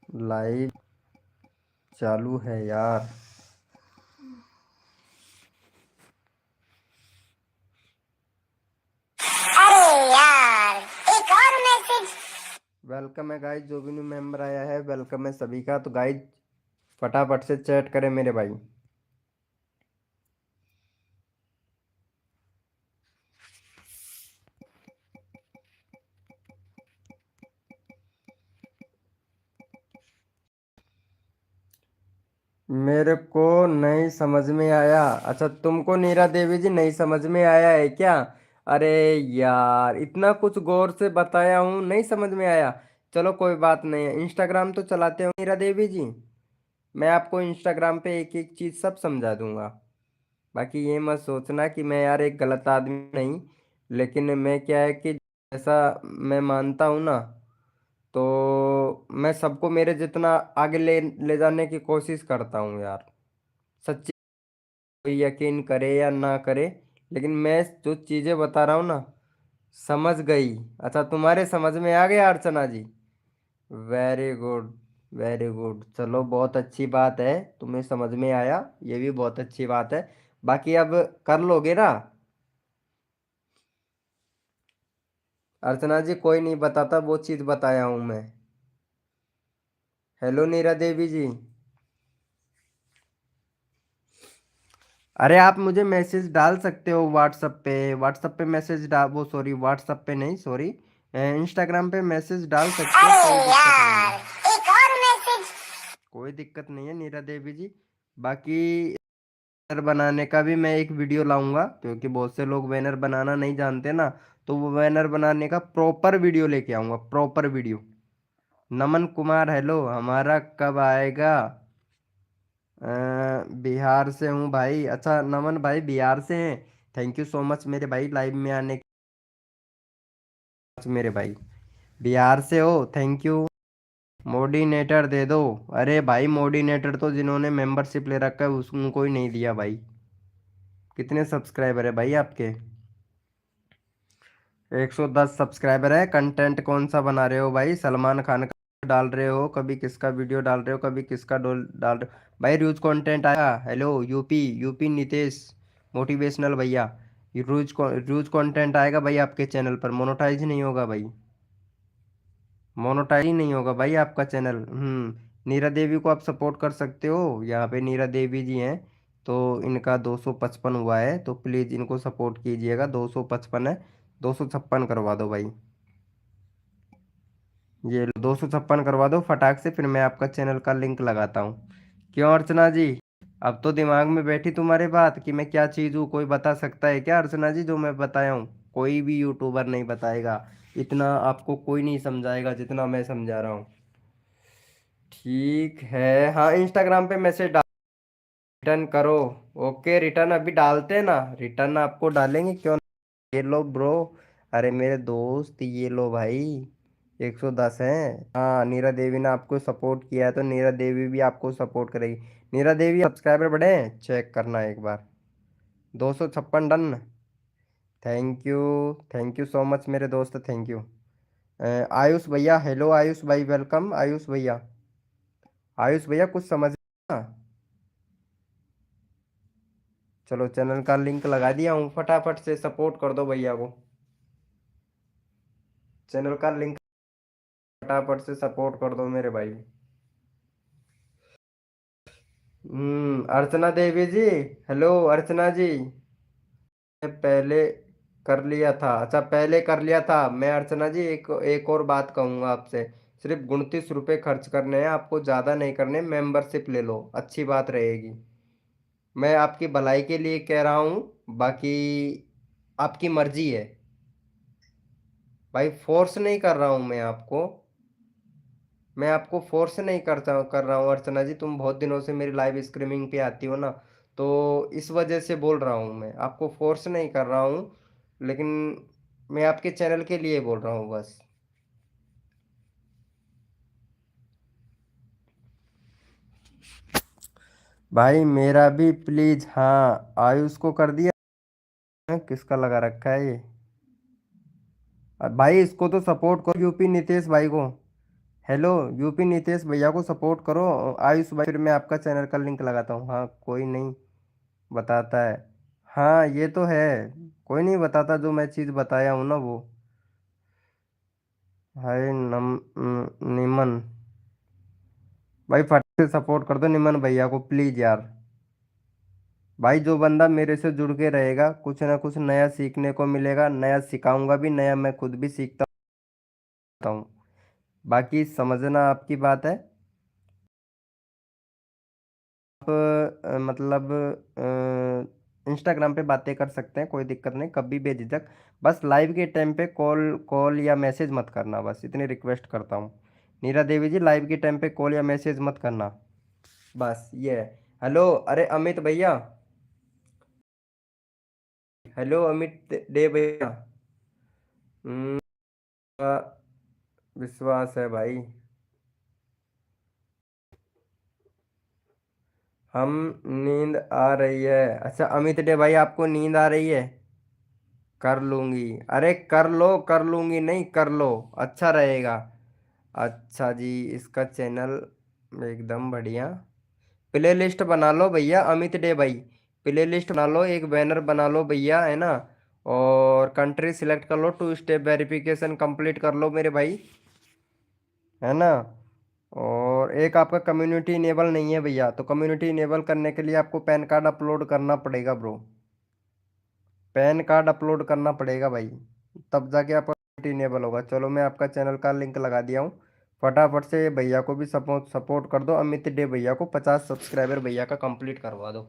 लाइव चालू है यार। अरे यार, एक और मैसेज। वेलकम है गाइस, जो भी न्यू मेंबर आया है वेलकम है सभी का। तो गाइस फटाफट से चैट करें मेरे भाई। मेरे को नहीं समझ में आया। अच्छा तुमको नीरा देवी जी नहीं समझ में आया है क्या? अरे यार, इतना कुछ गौर से बताया हूँ, नहीं समझ में आया। चलो कोई बात नहीं है, इंस्टाग्राम तो चलाते हो मीरा देवी जी। मैं आपको इंस्टाग्राम पे एक एक चीज़ सब समझा दूंगा। बाकी ये मत सोचना कि मैं यार एक गलत आदमी नहीं। लेकिन मैं क्या है कि जैसा मैं मानता हूँ ना, तो मैं सबको मेरे जितना आगे ले ले जाने की कोशिश करता हूँ यार। सच्ची, कोई यकीन करे या ना करे, लेकिन मैं जो चीज़ें बता रहा हूँ ना, समझ गई। अच्छा, तुम्हारे समझ में आ गया Archana ji? Very good, very good. चलो बहुत अच्छी बात है, तुम्हें समझ में आया, ये भी बहुत अच्छी बात है। बाकी अब कर लोगे ना? अर्चना जी, कोई नहीं बताता वो चीज़ बताया हूँ मैं। हेलो नीरा देवी जी। अरे आप मुझे मैसेज डाल सकते हो व्हाट्सएप पे। व्हाट्सएप पे मैसेज डाल, वो सॉरी, व्हाट्सएप पे नहीं, सॉरी, इंस्टाग्राम पे मैसेज डाल सकते हो, अरे कोई दिक्कत नहीं है। यार, एक और मैसेज। कोई दिक्कत नहीं है नीरा देवी जी। बाकी बैनर बनाने का भी मैं एक वीडियो लाऊंगा, क्योंकि बहुत से लोग बैनर बनाना नहीं जानते ना। तो वो बैनर बनाने का प्रॉपर वीडियो लेके आऊंगा, प्रॉपर वीडियो। नमन कुमार, हेलो, हमारा कब आएगा? बिहार से हूँ भाई। अच्छा नमन भाई बिहार से हैं। थैंक यू सो मच मेरे भाई, लाइव में आने के। मेरे भाई बिहार से हो, थैंक यू। मोडिनेटर दे दो। अरे भाई, मोडिनेटर तो जिन्होंने मेंबरशिप ले रखा है उनको ही नहीं दिया भाई। कितने सब्सक्राइबर है भाई आपके? 110 सब्सक्राइबर है। कंटेंट कौन सा बना रहे हो भाई? सलमान खान का डाल रहे हो, कभी किसका वीडियो डाल रहे हो, कभी किसका डाल रहे हो भाई? रोज कंटेंट आया। Hello UP, UP Nitesh motivational भैया। ये रोज कंटेंट आएगा भाई आपके चैनल पर, मोनेटाइज नहीं होगा भाई। मोनेटाइज ही नहीं होगा भाई आपका चैनल। नीरा देवी को आप सपोर्ट कर सकते हो, यहाँ पे नीरा देवी जी हैं। तो इनका 255 हुआ है, तो प्लीज़ इनको सपोर्ट कीजिएगा। 255 है, 256 करवा दो भाई। ये 256 करवा दो फटाक से, फिर मैं आपका चैनल का लिंक लगाता हूँ। क्यों अर्चना जी, अब तो दिमाग में बैठी तुम्हारे बात कि मैं क्या चीज़ हूँ? कोई बता सकता है क्या अर्चना जी जो मैं बताया हूँ? कोई भी यूट्यूबर नहीं बताएगा। इतना आपको कोई नहीं समझाएगा जितना मैं समझा रहा हूँ। ठीक है, हाँ इंस्टाग्राम पे मैसेज रिटर्न करो। ओके, रिटर्न अभी डालते हैं ना, रिटर्न आपको डालेंगे क्यों। ये लो ब्रो, अरे मेरे दोस्त, ये लो भाई। 110 है। हाँ, नीरा देवी ने आपको सपोर्ट किया है, तो नीरा देवी भी आपको सपोर्ट करेगी। नीरा देवी सब्सक्राइबर बढ़े हैं, चेक करना एक बार। 256 done. Thank you, thank you so much मेरे दोस्त, थैंक यू। आयुष भैया, हेलो आयुष भाई, वेलकम आयुष भैया। आयुष भैया कुछ समझ ना। चलो चैनल का लिंक लगा दिया हूँ, फटाफट से सपोर्ट कर दो भैया को। चैनल का लिंक फटाफट से सपोर्ट कर दो मेरे भाई। अर्चना देवी जी, हेलो अर्चना जी। पहले कर लिया था, अच्छा पहले कर लिया था मैं। अर्चना जी एक एक और बात कहूँगा आपसे। सिर्फ 29 रुपये खर्च करने हैं आपको, ज़्यादा नहीं करने। मेंबरशिप ले लो, अच्छी बात रहेगी। मैं आपकी भलाई के लिए कह रहा हूँ, बाकी आपकी मर्जी है भाई। फोर्स नहीं कर रहा हूँ मैं आपको फोर्स नहीं कर रहा हूँ अर्चना जी। तुम बहुत दिनों से मेरी लाइव स्ट्रीमिंग पे आती हो ना, तो इस वजह से बोल रहा हूँ। मैं आपको फोर्स नहीं कर रहा हूँ, लेकिन मैं आपके चैनल के लिए बोल रहा हूँ बस। भाई मेरा भी प्लीज, हाँ आयुष को कर दिया। किसका लगा रखा है ये? भाई इसको तो सपोर्ट करो, यूपी नितेश भाई को। हेलो, यूपी नितेश भैया को सपोर्ट करो। आयुष भाई, फिर मैं आपका चैनल का लिंक लगाता हूँ। हाँ कोई नहीं बताता है। हाँ ये तो है, कोई नहीं बताता जो मैं चीज़ बताया हूँ ना वो। हाय निमन भाई, फट से सपोर्ट कर दो निमन भैया को प्लीज़ यार। भाई जो बंदा मेरे से जुड़ के रहेगा, कुछ ना कुछ नया सीखने को मिलेगा, नया सिखाऊंगा भी, नया मैं खुद भी सीखता हूँ। बाकी समझना आपकी बात है। आप मतलब इंस्टाग्राम पे बातें कर सकते हैं, कोई दिक्कत नहीं, कभी बेझिझक। बस लाइव के टाइम पे कॉल कॉल या मैसेज मत करना, बस इतनी रिक्वेस्ट करता हूँ। नीरा देवी जी, लाइव के टाइम पे कॉल या मैसेज मत करना, बस ये है। हेलो, अरे अमित भैया, हेलो अमित डे भैया। हम्म, का विश्वास है भाई, हम नींद आ रही है। अच्छा अमित डे भाई, आपको नींद आ रही है? कर लूंगी, अरे कर लो, कर लूंगी नहीं, कर लो, अच्छा रहेगा। अच्छा जी, इसका चैनल एकदम बढ़िया। प्ले लिस्ट बना लो भैया अमित डे भाई, प्ले लिस्ट बना लो, एक बैनर बना लो भैया, है ना। और कंट्री सिलेक्ट कर लो, 2 स्टेप वेरिफिकेशन कंप्लीट कर लो मेरे भाई, है ना। और एक आपका कम्युनिटी इनेबल नहीं है भैया, तो कम्युनिटी इनेबल करने के लिए आपको पैन कार्ड अपलोड करना पड़ेगा ब्रो, पैन कार्ड अपलोड करना पड़ेगा भाई, तब जाके आपका कम्युनिटी इनेबल होगा। चलो मैं आपका चैनल का लिंक लगा दिया हूँ, फटाफट से भैया को भी सपोर्ट सपोर्ट कर दो, अमित डे भैया को 50 सब्सक्राइबर भैया का कंप्लीट करवा दो,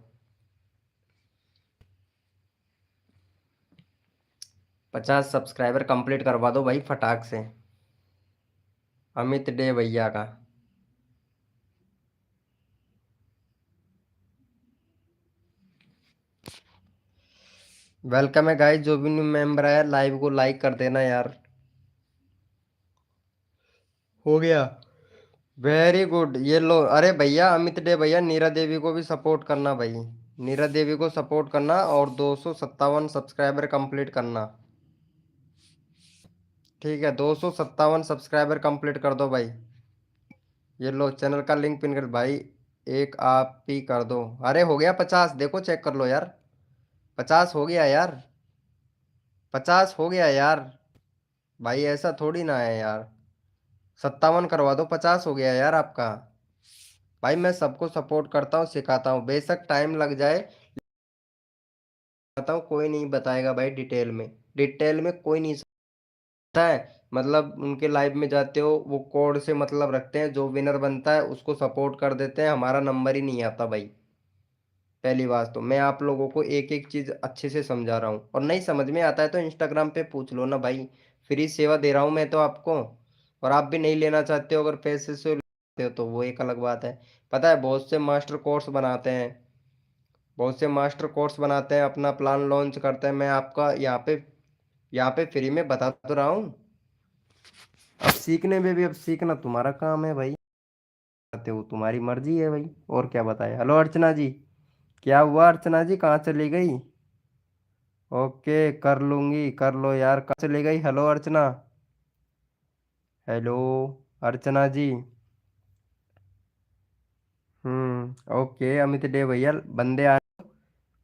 50 सब्सक्राइबर कंप्लीट करवा दो भाई फटाक से, अमित डे भैया का। वेलकम है गाइस, जो भी न्यू मेंबर है लाइव को लाइक कर देना यार। हो गया, वेरी गुड, ये लो। अरे भैया अमित डे भैया, नीरा देवी को भी सपोर्ट करना भाई, नीरा देवी को सपोर्ट करना, और 257 सब्सक्राइबर कंप्लीट करना। ठीक है, 257 सब्सक्राइबर कंप्लीट कर दो भाई। ये लो चैनल का लिंक पिन कर भाई, एक आप ही कर दो। अरे हो गया 50, देखो चेक कर लो यार, 50 हो गया यार, 50 हो गया यार। भाई ऐसा थोड़ी ना है यार, 57 करवा दो, 50 हो गया यार आपका। भाई मैं सबको सपोर्ट करता हूँ, सिखाता हूँ, बेशक टाइम लग जाए, बताता हूँ, कोई नहीं बताएगा भाई डिटेल में, डिटेल में कोई नहीं समझता है। मतलब उनके लाइव में जाते हो, वो कोड से मतलब रखते हैं, जो विनर बनता है उसको सपोर्ट कर देते हैं, हमारा नंबर ही नहीं आता भाई। पहली बात तो मैं आप लोगों को एक एक चीज अच्छे से समझा रहा हूँ, और नहीं समझ में आता है तो इंस्टाग्राम पे पूछ लो ना भाई, फ्री सेवा दे रहा हूँ मैं तो आपको। और आप भी नहीं लेना चाहते हो, अगर पैसे से लेते हो तो वो एक अलग बात है। पता है, बहुत से मास्टर कोर्स बनाते हैं, बहुत से मास्टर कोर्स बनाते हैं, अपना प्लान लॉन्च करते हैं, मैं आपका यहाँ पे फ्री में बता तो रहा हूँ। अब सीखने में भी, अब सीखना तुम्हारा काम है भाई, करते हो तुम्हारी मर्जी है भाई, और क्या बताए। हेलो अर्चना जी, क्या हुआ अर्चना जी, कहाँ चली गई? ओके, कर लूंगी, कर लो यार, कहाँ चली गई? हेलो अर्चना, हेलो अर्चना जी। ओके अमित डे भैया, बंदे आ,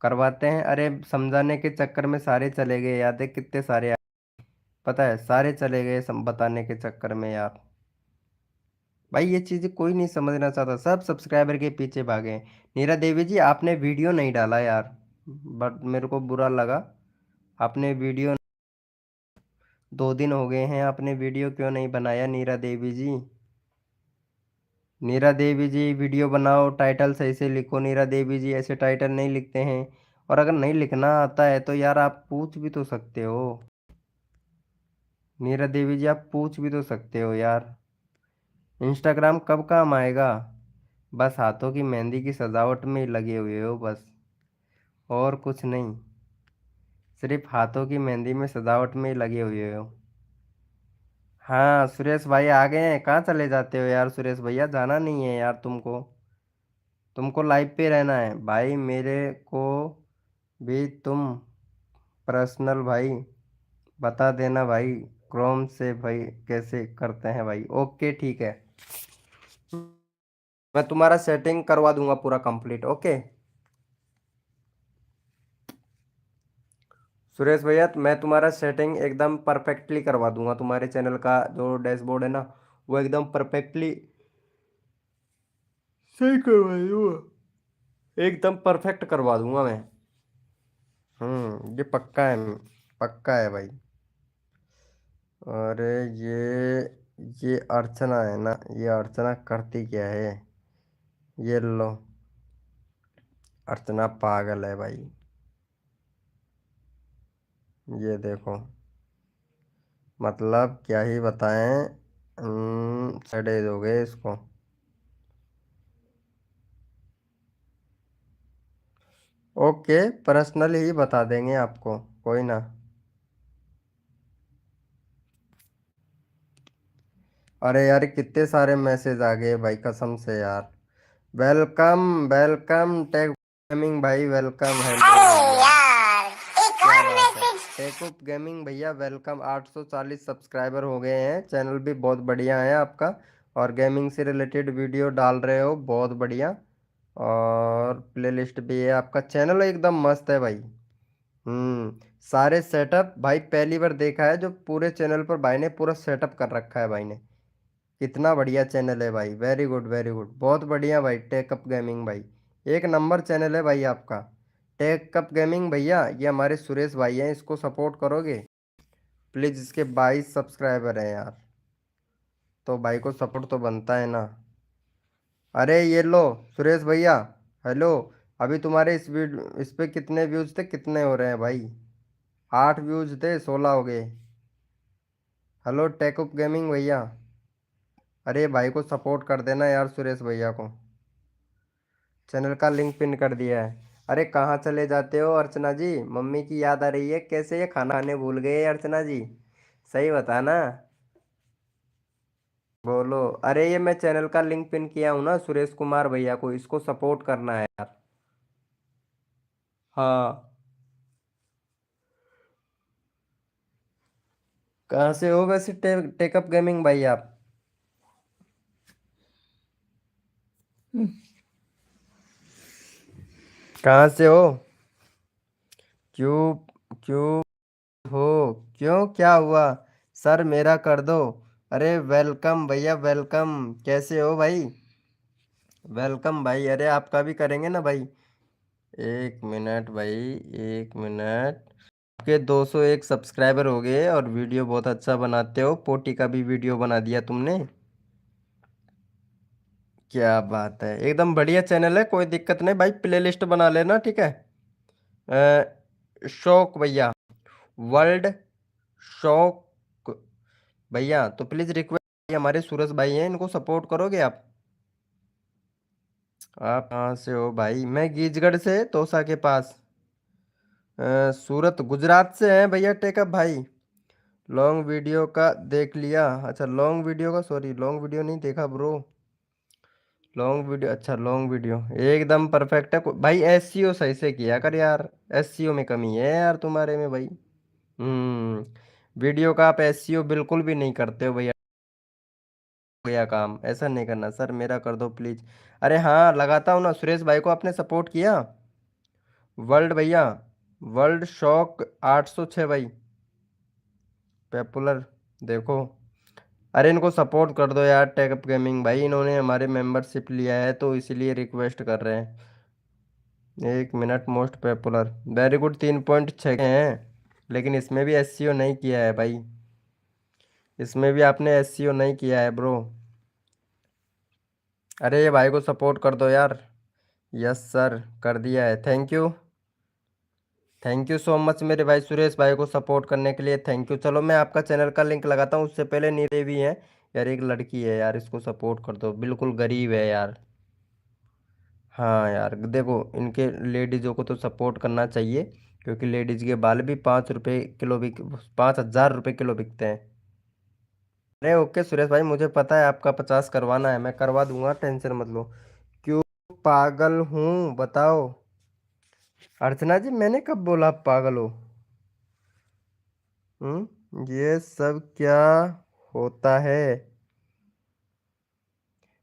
करवाते हैं। अरे समझाने के चक्कर में सारे चले गए, याद है कितने सारे पता है, सारे चले गए बताने के चक्कर में यार। भाई ये चीज़ कोई नहीं समझना चाहता, सब सब्सक्राइबर के पीछे भागे। नीरा देवी जी, आपने वीडियो नहीं डाला यार, बट मेरे को बुरा लगा, आपने वीडियो, 2 दिन हो गए हैं, आपने वीडियो क्यों नहीं बनाया नीरा देवी जी? नीरा देवी जी वीडियो बनाओ, टाइटल सही से लिखो नीरा देवी जी, ऐसे टाइटल नहीं लिखते हैं। और अगर नहीं लिखना आता है तो यार आप पूछ भी तो सकते हो, नीरा देवी जी आप पूछ भी तो सकते हो यार। इंस्टाग्राम कब काम आएगा? बस हाथों की मेहंदी की सजावट में ही लगे हुए हो बस, और कुछ नहीं, सिर्फ हाथों की मेहंदी में सजावट में ही लगे हुए हो। हाँ सुरेश भाई आ गए हैं, कहाँ चले जाते हो यार सुरेश भैया, जाना नहीं है यार तुमको, तुमको लाइव पे रहना है भाई, मेरे को भी तुम पर्सनल भाई बता देना भाई, क्रोम से भाई कैसे करते हैं भाई। ओके ठीक है, मैं तुम्हारा सेटिंग करवा दूंगा पूरा कंप्लीट, ओके सुरेश भैया, मैं तुम्हारा सेटिंग एकदम परफेक्टली करवा दूंगा, तुम्हारे चैनल का जो डैशबोर्ड है ना, वो एकदम परफेक्टली सही करवा दूंगा, एकदम परफेक्ट करवा दूंगा मैं। ये पक्का है, पक्का है भाई। अरे ये अर्चना है ना, ये अर्चना करती क्या है, ये लो, अर्चना पागल है भाई, ये देखो, मतलब क्या ही बताएं। 6 डेज हो गए इसको। ओके, पर्सनल ही बता देंगे आपको, कोई ना। अरे यार कितने सारे मैसेज आ गए भाई, कसम से यार। वेलकम, वेलकम टेक गेमिंग भाई, वेलकम। हेलो अरे भैया, यार, एक क्या और बात है। मैसेज। टेकअप गेमिंग भैया वेलकम, 840 सब्सक्राइबर हो गए हैं, चैनल भी बहुत बढ़िया है आपका। और गेमिंग से रिलेटेड वीडियो डाल रहे हो, बहुत बढ़िया। और प्लेलिस्ट भी है, आपका चैनल एकदम मस्त है भाई। सारे सेटअप भाई पहली बार देखा है, जो पूरे चैनल पर भाई ने पूरा सेटअप कर रखा है भाई ने। कितना बढ़िया चैनल है भाई, वेरी गुड वेरी गुड, बहुत बढ़िया भाई। टेकअप गेमिंग भाई, एक नंबर चैनल है भाई आपका। टेकअप गेमिंग भैया, ये हमारे सुरेश भाई हैं, इसको सपोर्ट करोगे प्लीज। इसके 22 सब्सक्राइबर हैं यार, तो भाई को सपोर्ट तो बनता है ना। अरे ये लो सुरेश भैया, हेलो। अभी तुम्हारे इस पे कितने व्यूज थे, कितने हो रहे हैं भाई? 8 व्यूज थे, 16 हो गए। हेलो टेकअप गेमिंग भैया, अरे भाई को सपोर्ट कर देना यार, सुरेश भैया को। चैनल का लिंक पिन कर दिया है। अरे कहाँ चले जाते हो अर्चना जी, मम्मी की याद आ रही है? कैसे ये खाना खाने भूल गए अर्चना जी, सही बताना। बोलो। अरे ये मैं चैनल का लिंक पिन किया हूँ ना सुरेश कुमार भैया को, इसको सपोर्ट करना है यार। हाँ। कहाँ से हो वैसे टेकअप गेमिंग भाई आप? कहाँ से हो? क्यों? क्यों हो? क्यों, क्या हुआ? सर मेरा कर दो। अरे वेलकम भैया, वेलकम। कैसे हो भाई? वेलकम भाई, अरे आपका भी करेंगे ना भाई। एक मिनट भाई, एक मिनट। आपके 201 सब्सक्राइबर हो गए, और वीडियो बहुत अच्छा बनाते हो, पोटी का भी वीडियो बना दिया तुमने। क्या बात है, एकदम बढ़िया चैनल है, कोई दिक्कत नहीं भाई, प्लेलिस्ट बना लेना, ठीक है। शौक भैया, वर्ल्ड शौक भैया, तो प्लीज रिक्वेस्ट, हमारे सूरज भाई हैं, इनको सपोर्ट करोगे आप? आप कहाँ से हो भाई? मैं गीजगढ़ से, तोसा के पास। सूरत गुजरात से हैं भैया टेकअप भाई। लॉन्ग वीडियो का देख लिया? अच्छा लॉन्ग वीडियो का, सॉरी लॉन्ग वीडियो नहीं देखा ब्रो। लॉन्ग वीडियो, अच्छा लॉन्ग वीडियो एकदम परफेक्ट है। भाई एससीओ सही से किया कर यार, एससीओ में कमी है यार तुम्हारे में भाई। वीडियो का आप एससीओ बिल्कुल भी नहीं करते हो भैया। हो गया काम, ऐसा नहीं करना सर, मेरा कर दो प्लीज। अरे हाँ लगाता हूँ ना, सुरेश भाई को आपने सपोर्ट किया? वर्ल्ड भैया, वर्ल्ड शॉक 806 भाई, पॉपुलर, देखो। अरे इनको सपोर्ट कर दो यार, टेकअप गेमिंग भाई, इन्होंने हमारे मेंबरशिप लिया है तो इसीलिए रिक्वेस्ट कर रहे हैं। एक minute, most popular, very good, 3.6 के हैं। लेकिन इसमें भी एससीओ नहीं किया है भाई, इसमें भी आपने एससीओ नहीं किया है ब्रो। अरे ये भाई को सपोर्ट कर दो यार। यस सर, कर दिया है, thank you. Thank you so much मेरे भाई सुरेश भाई को सपोर्ट करने के लिए, थैंक यू। चलो मैं आपका चैनल का लिंक लगाता हूँ, उससे पहले नीचे भी है यार, एक लड़की है यार, इसको सपोर्ट कर दो, बिल्कुल गरीब है यार। हाँ यार देखो, इनके लेडीज़ों को तो सपोर्ट करना चाहिए, क्योंकि लेडीज़ के बाल भी 5 रुपये किलो बिक 5,000 रुपये किलो बिकते हैं। अरे ओके सुरेश भाई, मुझे पता है आपका 50 करवाना है, मैं करवा दूंगा, टेंशन मत लो। क्यों पागल हूँ बताओ? अर्चना जी मैंने कब बोला आप पागल हो? ये सब क्या होता है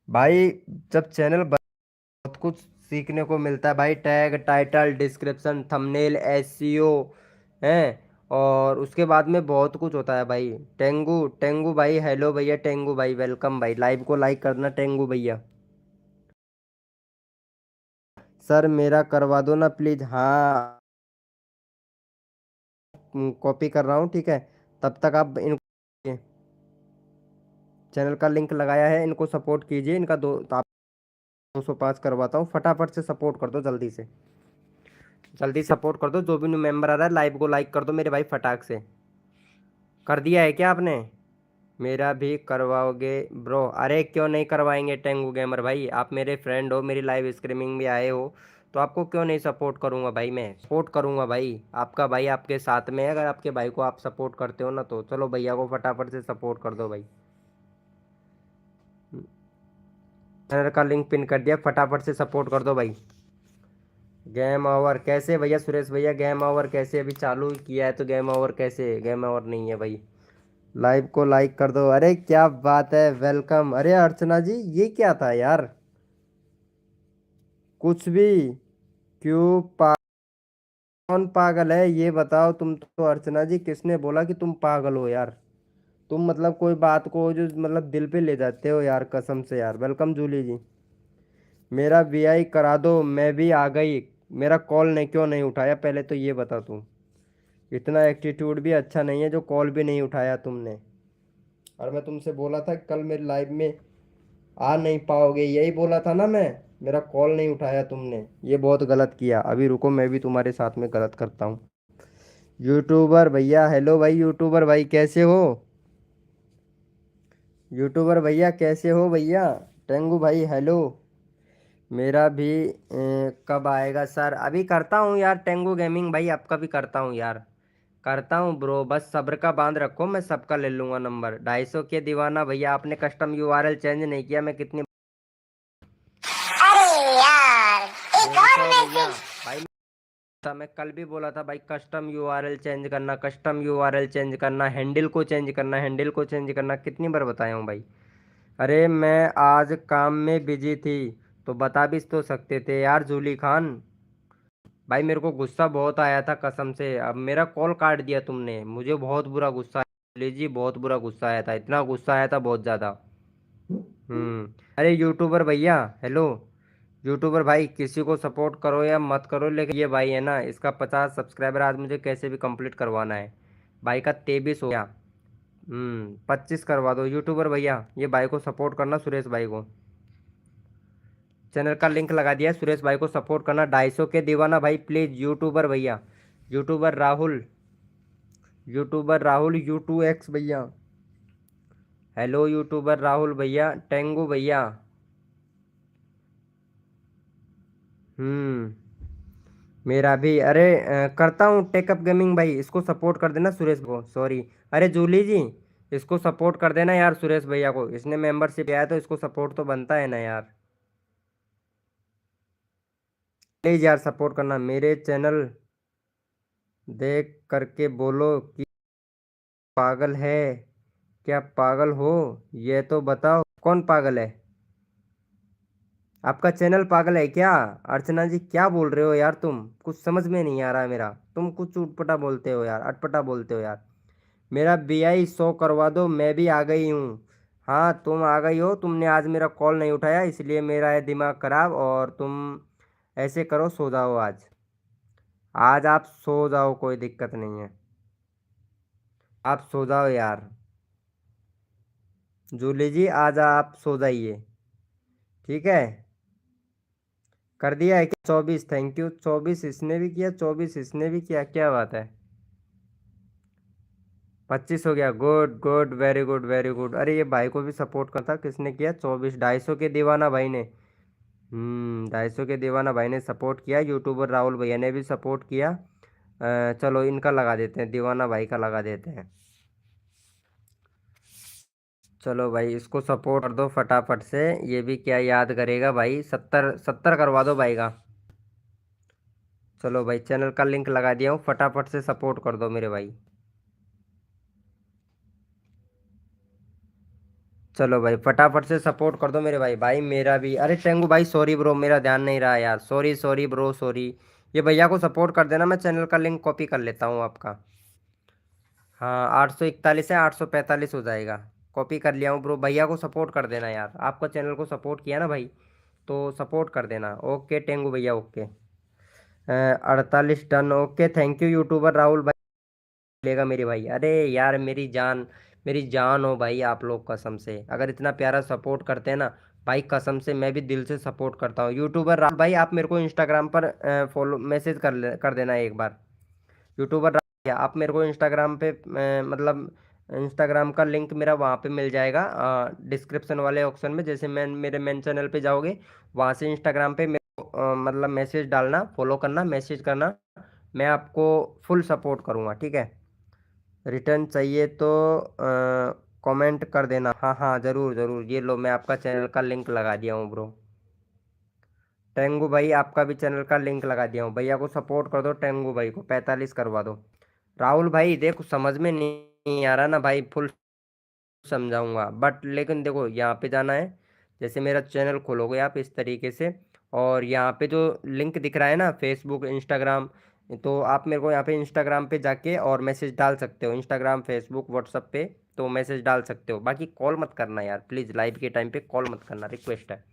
भाई? जब चैनल बहुत कुछ सीखने को मिलता है भाई, tag, title, description, thumbnail, SEO हैं, और उसके बाद में बहुत कुछ होता है भाई। टेंगू, टेंगू भाई, हेलो भैया टेंगू भाई, वेलकम भाई, लाइव को लाइक करना टेंगू भैया। सर मेरा करवा दो ना प्लीज। हाँ, कॉपी कर रहा हूँ, ठीक है। तब तक आप इन चैनल का लिंक लगाया है, इनको सपोर्ट कीजिए, इनका दो तो आप 205 करवाता हूँ, फटाफट से सपोर्ट कर दो जल्दी से। जल्दी सपोर्ट कर दो, जो भी न्यू मेंबर आ रहा है लाइव को लाइक कर दो मेरे भाई फटाक से। कर दिया है क्या आपने? मेरा भी करवाओगे ब्रो? अरे क्यों नहीं करवाएंगे टेंगू गेमर भाई, आप मेरे फ्रेंड हो, मेरी लाइव स्ट्रीमिंग में आए हो, तो आपको क्यों नहीं सपोर्ट करूंगा भाई, मैं सपोर्ट करूंगा भाई। आपका भाई आपके साथ में है, अगर आपके भाई को आप सपोर्ट करते हो ना तो चलो भैया को फटाफट से सपोर्ट कर दो भाई। चैनल का लिंक पिन कर दिया, फटाफट से सपोर्ट कर दो भाई। गेम ओवर कैसे भैया सुरेश भैया, गेम ओवर कैसे? अभी चालू किया है तो गेम ओवर कैसे? गेम ओवर नहीं है भाई। लाइव को लाइक कर दो। अरे क्या बात है, वेलकम। अरे अर्चना जी ये क्या था यार, कुछ भी क्यों कौन पागल है ये बताओ तुम तो। अर्चना जी किसने बोला कि तुम पागल हो यार? तुम मतलब कोई बात को जो मतलब दिल पे ले जाते हो यार, कसम से यार। वेलकम जूली जी। मेरा वीआई करा दो, मैं भी आ गई। मेरा कॉल नहीं क्यों नहीं उठाया पहले तो ये बता तू। इतना एटीट्यूड भी अच्छा नहीं है जो कॉल भी नहीं उठाया तुमने। और मैं तुमसे बोला था कल मेरे लाइव में आ नहीं पाओगे, यही बोला था ना मैं। मेरा कॉल नहीं उठाया तुमने, ये बहुत गलत किया। अभी रुको मैं भी तुम्हारे साथ में गलत करता हूँ। यूट्यूबर भैया हेलो भाई, यूट्यूबर भाई कैसे हो? यूट्यूबर भैया कैसे हो भैया? टेंगू भाई हेलो। मेरा भी कब आएगा सर? अभी करता हूँ यार टेंगू गेमिंग भाई, आपका भी करता हूँ यार। करता हूँ ब्रो, बस सब्र का बांध रखो, मैं सबका ले लूंगा नंबर। 250 के दीवाना भैया, आपने कस्टम यूआरएल चेंज नहीं किया, मैं कितनी अरे यार, एक और 150 भैया मैसेज। भाई। मैं कल भी बोला था भाई, कस्टम यूआरएल चेंज करना, कस्टम यूआरएल चेंज करना, हैंडल को चेंज करना, हैंडल को चेंज करना, कितनी बार बताया हूँ भाई। अरे मैं आज काम में बिजी थी, तो बता भी तो सकते थे यार जूली खान। भाई मेरे को गुस्सा बहुत आया था कसम से, अब मेरा कॉल काट दिया तुमने, मुझे बहुत बुरा गुस्सा आया जूली जी, बहुत बुरा गुस्सा आया था, इतना गुस्सा आया था बहुत ज़्यादा। अरे यूट्यूबर भैया हेलो। यूट्यूबर भाई किसी को सपोर्ट करो या मत करो, लेकिन ये भाई है ना, इसका 50 सब्सक्राइबर आज मुझे कैसे भी कंप्लीट करवाना है। भाई का 23 हो गया। 25 करवा दो यूट्यूबर भैया, ये भाई को सपोर्ट करना, सुरेश भाई को। चैनल का लिंक लगा दिया है, सुरेश भाई को सपोर्ट करना। 250 के दीवाना भाई प्लीज़ यूट्यूबर भैया। YouTuber Rahul, YouTuber Rahul U2X भैया हेलो। यूट्यूबर राहुल भैया, टेंगू भैया। हम्म मेरा भी। अरे करता हूँ टेकअप गेमिंग भाई, इसको सपोर्ट कर देना सुरेश को, सॉरी। अरे जूली जी इसको सपोर्ट कर देना यार सुरेश भैया को, इसने मेंबरशिप लिया है तो इसको सपोर्ट तो बनता है ना यार। प्लीज यार सपोर्ट करना। मेरे चैनल देख करके बोलो कि पागल है क्या, पागल हो ये तो बताओ, कौन पागल है? आपका चैनल पागल है क्या? अर्चना जी क्या बोल रहे हो यार तुम, कुछ समझ में नहीं आ रहा है मेरा, तुम कुछ उटपटा बोलते हो यार, अटपटा बोलते हो यार। मेरा बीआई 100 करवा दो, मैं भी आ गई हूँ। हाँ तुम आ गई हो, तुमने आज मेरा कॉल नहीं उठाया इसलिए मेरा है दिमाग खराब, और तुम ऐसे करो सो जाओ आज। आज आप सो जाओ, कोई दिक्कत नहीं है, आप सो जाओ यार। जूली जी आज आप सो जाइए, ठीक है। कर दिया है क्या? 24 थैंक यू। 24 इसने भी किया, 24 इसने भी किया, क्या बात है। 25 हो गया, good good, very good very good. अरे ये भाई को भी सपोर्ट करता, किसने किया? 24 250 के दीवाना भाई ने। 250 के दीवाना भाई ने सपोर्ट किया, यूट्यूबर राहुल भैया ने भी सपोर्ट किया। चलो इनका लगा देते हैं, दीवाना भाई का लगा देते हैं। चलो भाई इसको सपोर्ट कर दो फटाफट से, ये भी क्या याद करेगा भाई। 70 70 करवा दो भाई का। चलो भाई चैनल का लिंक लगा दिया हूँ, फटाफट से सपोर्ट कर दो मेरे भाई। चलो भाई फटाफट से सपोर्ट कर दो मेरे भाई। भाई मेरा भी, अरे टेंगू भाई सॉरी ब्रो, मेरा ध्यान नहीं रहा यार, सॉरी सॉरी ब्रो सॉरी। ये भैया को सपोर्ट कर देना, मैं चैनल का लिंक कॉपी कर लेता हूँ आपका। हाँ 841 है, 845 हो जाएगा। कॉपी कर लिया हूँ ब्रो, भैया को सपोर्ट कर देना यार, आपका चैनल को सपोर्ट किया ना भाई, तो सपोर्ट कर देना। ओके टेंगू भैया okay. 48 done, okay thank you YouTuber Rahul भाई। लेगा मेरे भाई, अरे यार मेरी जान, मेरी जान हो भाई आप लोग, कसम से अगर इतना प्यारा सपोर्ट करते हैं ना भाई कसम से मैं भी दिल से सपोर्ट करता हूँ। यूट्यूबर राहुल भाई आप मेरे को इंस्टाग्राम पर फॉलो मैसेज कर देना एक बार। यूट्यूबर राहुल आप मेरे को इंस्टाग्राम पे मतलब इंस्टाग्राम का लिंक मेरा वहाँ पे मिल जाएगा डिस्क्रिप्शन वाले ऑप्शन में। जैसे मैं मेरे मेन चैनल पे जाओगे वहाँ से इंस्टाग्राम पे मेरे को मतलब मैसेज डालना, फॉलो करना, मैसेज करना। मैं आपको फुल सपोर्ट करूँगा, ठीक है। रिटर्न चाहिए तो कमेंट कर देना। हाँ हाँ ज़रूर ज़रूर, ये लो मैं आपका चैनल का लिंक लगा दिया हूँ ब्रो। टेंगू भाई आपका भी चैनल का लिंक लगा दिया हूँ, भैया को सपोर्ट कर दो, टेंगू भाई को 45 करवा दो। राहुल भाई देखो समझ में नहीं आ रहा ना भाई, फुल समझाऊंगा बट लेकिन देखो यहाँ पे जाना है। जैसे मेरा चैनल खोलोगे आप इस तरीके से, और यहाँ पे जो लिंक दिख रहा है ना फेसबुक इंस्टाग्राम, तो आप मेरे को यहाँ पे इंस्टाग्राम पे जाके और मैसेज डाल सकते हो। इंस्टाग्राम फेसबुक व्हाट्सअप पे तो मैसेज डाल सकते हो। बाकी कॉल मत करना यार प्लीज़, लाइव के टाइम पे कॉल मत करना, रिक्वेस्ट है।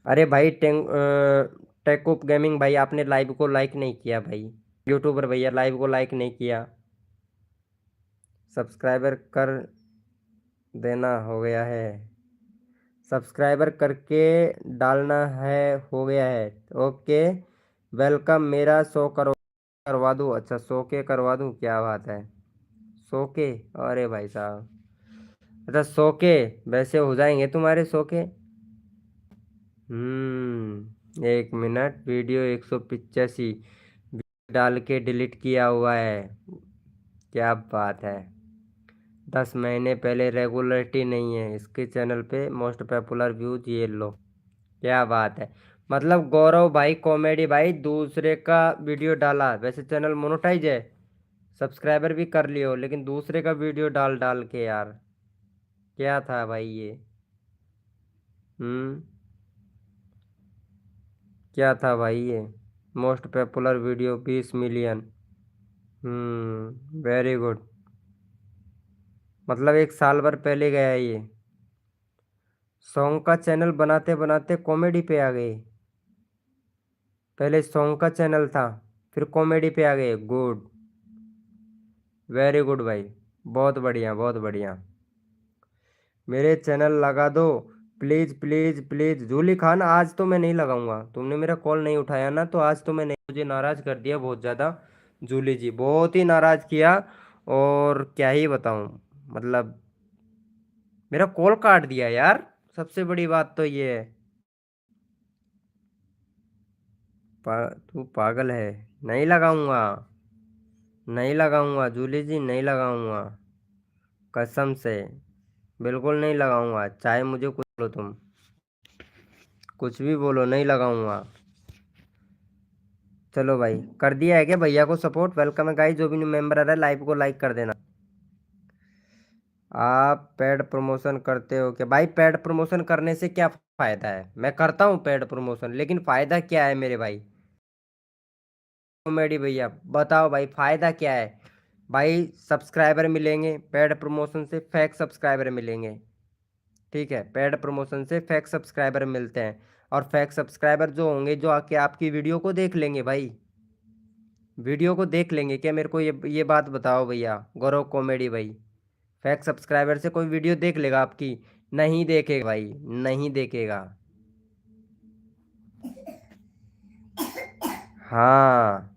अरे भाई टेकअप गेमिंग भाई आपने लाइव को लाइक नहीं किया भाई। यूट्यूबर भैया लाइव को लाइक नहीं किया। सब्सक्राइबर कर देना हो गया है, सब्सक्राइबर करके डालना है, हो गया है। ओके वेलकम, मेरा शो करवा दूँ? अच्छा 100 के करवा दूँ, क्या बात है। 100 के, अरे भाई साहब अच्छा 100 के वैसे हो जाएंगे तुम्हारे 100 के। 1 मिनट, वीडियो 185 डाल के डिलीट किया हुआ है, क्या बात है। 10 महीने पहले, रेगुलरिटी नहीं है इसके चैनल पे, मोस्ट पॉपुलर व्यूज ये लो, क्या बात है। मतलब गौरव भाई कॉमेडी भाई दूसरे का वीडियो डाला, वैसे चैनल मोनेटाइज है, सब्सक्राइबर भी कर लियो, लेकिन दूसरे का वीडियो डाल डाल के यार, क्या था भाई ये। हम्म क्या था भाई ये। Most popular video 20 million. Very good. मतलब 1 साल भर पहले गया है ये। सॉन्ग का चैनल बनाते बनाते कॉमेडी पे आ गए। पहले सॉन्ग का चैनल था, फिर कॉमेडी पे आ गए। गुड, वेरी गुड भाई, बहुत बढ़िया बहुत बढ़िया। मेरे चैनल लगा दो please please please. Julie Khan आज तो मैं नहीं लगाऊंगा, तुमने मेरा कॉल नहीं उठाया ना, तो आज तो मैं नहीं, मुझे नाराज़ कर दिया बहुत ज़्यादा। जूली जी बहुत ही नाराज़ किया, और क्या ही बताऊं, मतलब मेरा कॉल काट दिया यार, सबसे बड़ी बात तो ये है। तू पागल है, नहीं लगाऊंगा, नहीं लगाऊंगा जूली जी, नहीं लगाऊंगा, कसम से बिल्कुल नहीं लगाऊंगा, चाहे मुझे कुछ बोलो तुम, कुछ भी बोलो, नहीं लगाऊंगा। चलो भाई कर दिया है क्या भैया को सपोर्ट? वेलकम है गाइस, जो भी न्यू मेंबर आ रहा है लाइव को लाइक कर देना। आप पेड प्रमोशन करते हो क्या? भाई पेड प्रमोशन करने से क्या फायदा है? मैं करता हूँ पेड प्रमोशन, लेकिन फायदा क्या है मेरे भाई? कॉमेडी भैया बताओ भाई फायदा क्या है? भाई सब्सक्राइबर मिलेंगे पेड प्रमोशन से, फेक सब्सक्राइबर मिलेंगे, ठीक है। पेड प्रमोशन से फेक सब्सक्राइबर मिलते हैं, और फेक सब्सक्राइबर जो होंगे जो आके आपकी वीडियो को देख लेंगे भाई, वीडियो को देख लेंगे क्या? मेरे को ये बात बताओ भैया, गौरव कॉमेडी भाई, फेक सब्सक्राइबर से कोई वीडियो देख लेगा आपकी? नहीं देखेगा भाई, नहीं देखेगा। हाँ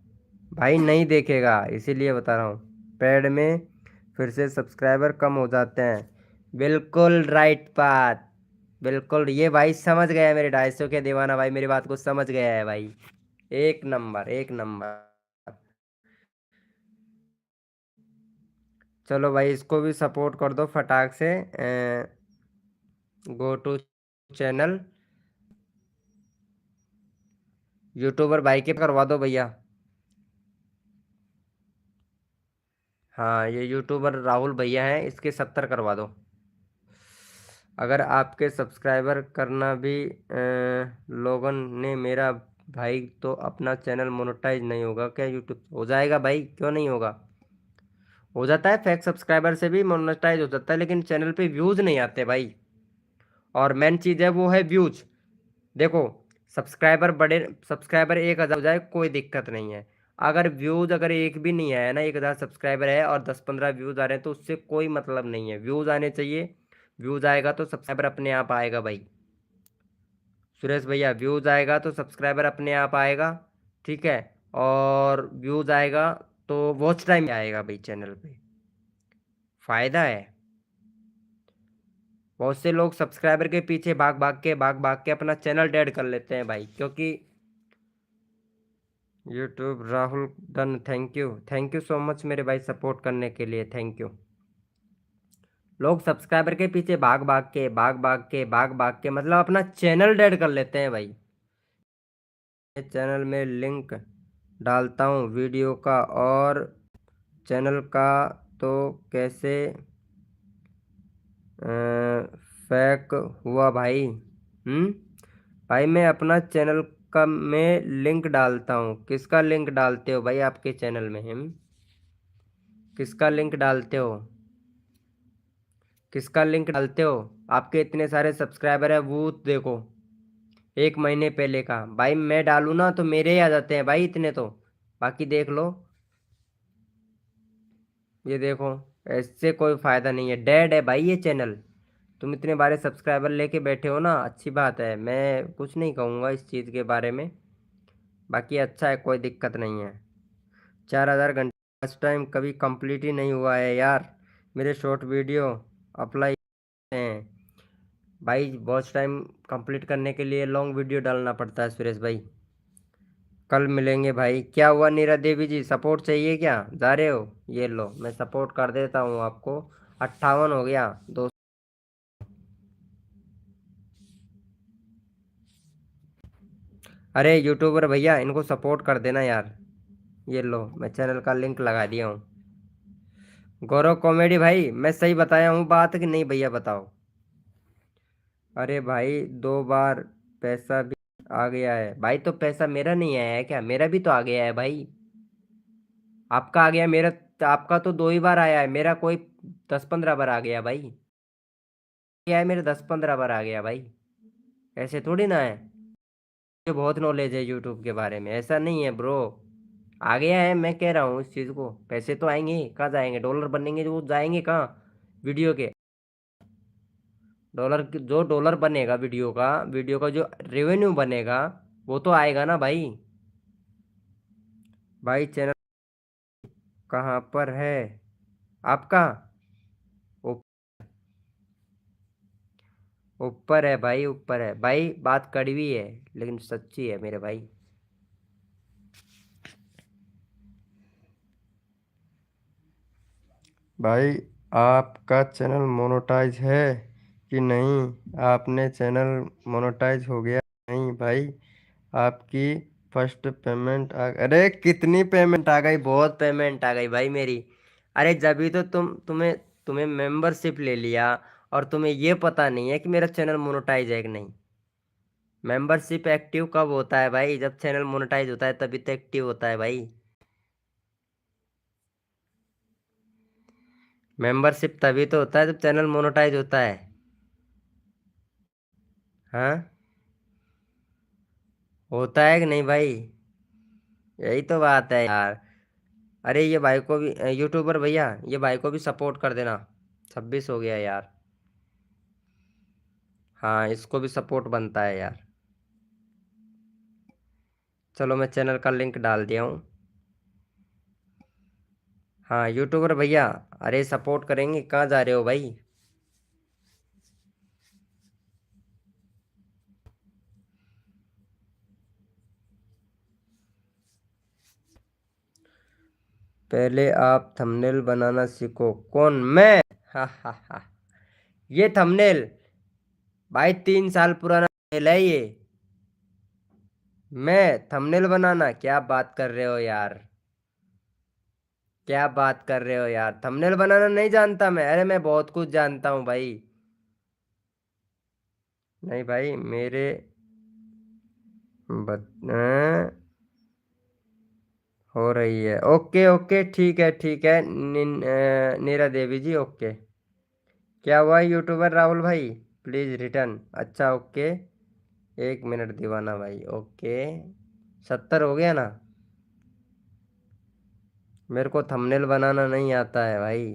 भाई नहीं देखेगा, इसीलिए बता रहा हूँ। पेड में फिर से सब्सक्राइबर कम हो जाते हैं, बिल्कुल राइट बात, बिल्कुल। ये भाई समझ गया है मेरे 250 के दीवाना भाई, मेरी बात को समझ गया है भाई। एक नंबर एक नंबर। चलो भाई इसको भी सपोर्ट कर दो फटाक से। गो टू चैनल, यूट्यूबर भाई के करवा दो भैया। हाँ ये यूट्यूबर राहुल भैया हैं, इसके 70 करवा दो। अगर आपके सब्सक्राइबर करना भी लोगन ने मेरा भाई, तो अपना चैनल मोनेटाइज नहीं होगा क्या? यूट्यूब हो जाएगा भाई, क्यों नहीं होगा, हो जाता है। फेक सब्सक्राइबर से भी मोनेटाइज हो जाता है, लेकिन चैनल पे व्यूज़ नहीं आते भाई, और मेन चीज़ है वो है व्यूज। देखो सब्सक्राइबर बड़े, सब्सक्राइबर 1,000 हो जाए कोई दिक्कत नहीं है, अगर व्यूज़ अगर एक भी नहीं आया ना, 1,000 सब्सक्राइबर है और 10-15 व्यूज़ आ रहे हैं, तो उससे कोई मतलब नहीं है, व्यूज़ आने चाहिए। व्यूज़ आएगा तो सब्सक्राइबर अपने आप आएगा भाई। सुरेश भैया व्यूज़ आएगा तो सब्सक्राइबर अपने आप आएगा, ठीक है। और व्यूज़ आएगा तो वॉच टाइम आएगा भाई चैनल पे, फ़ायदा है। बहुत से लोग सब्सक्राइबर के पीछे भाग भाग के अपना चैनल डेड कर लेते हैं भाई, क्योंकि YouTube Rahul done, thank you so much मेरे भाई सपोर्ट करने के लिए, थैंक यू। लोग सब्सक्राइबर के पीछे भाग भाग के मतलब अपना चैनल डेड कर लेते हैं भाई। चैनल में लिंक डालता हूँ वीडियो का और चैनल का, तो कैसे फेक हुआ भाई? भाई मैं अपना चैनल का में लिंक डालता हूँ। किसका लिंक डालते हो भाई आपके चैनल में? किसका लिंक डालते हो? किसका लिंक डालते हो? आपके इतने सारे सब्सक्राइबर है, वो देखो 1 महीने पहले का। भाई मैं डालूँ ना तो मेरे ही आ जाते हैं भाई इतने तो, बाकी देख लो। ये देखो, ऐसे कोई फ़ायदा नहीं है, डेड है भाई ये चैनल। तुम इतने बारे सब्सक्राइबर लेके बैठे हो ना, अच्छी बात है, मैं कुछ नहीं कहूँगा इस चीज़ के बारे में। बाकी अच्छा है, कोई दिक्कत नहीं है। 4,000 घंटे फर्स्ट टाइम कभी कंप्लीट ही नहीं हुआ है यार मेरे शॉर्ट वीडियो अप्लाई हैं भाई। वॉच टाइम कंप्लीट करने के लिए लॉन्ग वीडियो डालना पड़ता है सुरेश भाई। कल मिलेंगे भाई। क्या हुआ नीरा देवी जी, सपोर्ट चाहिए क्या? जा रहे हो? ये लो मैं सपोर्ट कर देता हूँ आपको। 58 हो गया दो। अरे यूट्यूबर भैया इनको सपोर्ट कर देना यार। ये लो मैं चैनल का लिंक लगा दिया हूँ। गौरव कॉमेडी भाई मैं सही बताया हूँ बात कि नहीं भैया, बताओ। अरे भाई 2 बार पैसा भी आ गया है भाई, तो पैसा मेरा नहीं आया है क्या? मेरा भी तो आ गया है भाई। आपका आ गया, मेरा आपका तो 2 ही बार आया है, मेरा कोई 10-15 बार आ गया भाई। क्या है, मेरे 10-15 बार आ गया भाई, ऐसे थोड़ी ना है। मुझे बहुत नॉलेज है यूट्यूब के बारे में, ऐसा नहीं है ब्रो। आ गया है, मैं कह रहा हूँ इस चीज़ को। पैसे तो आएंगे, कहाँ जाएंगे? डॉलर बनेंगे जो जाएंगे कहाँ? वीडियो के जो डॉलर बनेगा वीडियो का जो रेवेन्यू बनेगा वो तो आएगा ना भाई। भाई चैनल कहाँ पर है आपका? ऊप- ऊपर है भाई, ऊपर है भाई। बात कड़वी है लेकिन सच्ची है मेरे भाई। भाई आपका चैनल मोनेटाइज है कि नहीं? आपने चैनल मोनेटाइज हो गया नहीं भाई? आपकी फर्स्ट पेमेंट अरे कितनी पेमेंट आ गई? बहुत पेमेंट आ गई भाई मेरी। अरे जब भी तो तुम्हें तुम्हें मेंबरशिप ले लिया और तुम्हें ये पता नहीं है कि मेरा चैनल मोनेटाइज है कि नहीं। मेंबरशिप एक्टिव कब होता है भाई? जब चैनल मोनेटाइज होता है तभी तो एक्टिव होता है भाई। मेंबरशिप तभी तो होता है जब चैनल मोनेटाइज होता है। हाँ, होता है कि नहीं भाई? यही तो बात है यार। अरे ये भाई को भी यूट्यूबर भैया, ये भाई को भी सपोर्ट कर देना। 26 हो गया यार। हाँ इसको भी सपोर्ट बनता है यार। चलो मैं चैनल का लिंक डाल दिया हूँ। हाँ यूट्यूबर भैया, अरे सपोर्ट करेंगे, कहाँ जा रहे हो भाई? पहले आप थंबनेल बनाना सीखो। कौन, मैं? हा हा हा। ये थंबनेल भाई 3 साल पुराना थंबनेल है ये। मैं थंबनेल बनाना, क्या बात कर रहे हो यार? क्या बात कर रहे हो यार? थंबनेल बनाना नहीं जानता मैं? अरे मैं बहुत कुछ जानता हूँ भाई। नहीं भाई मेरे हो रही है। ओके ओके ठीक है नीरा देवी जी, ओके। क्या हुआ यूट्यूबर राहुल भाई? प्लीज़ रिटर्न, अच्छा ओके। 1 मिनट दीवाना भाई, ओके। 70 हो गया ना? मेरे को थंबनेल बनाना नहीं आता है भाई।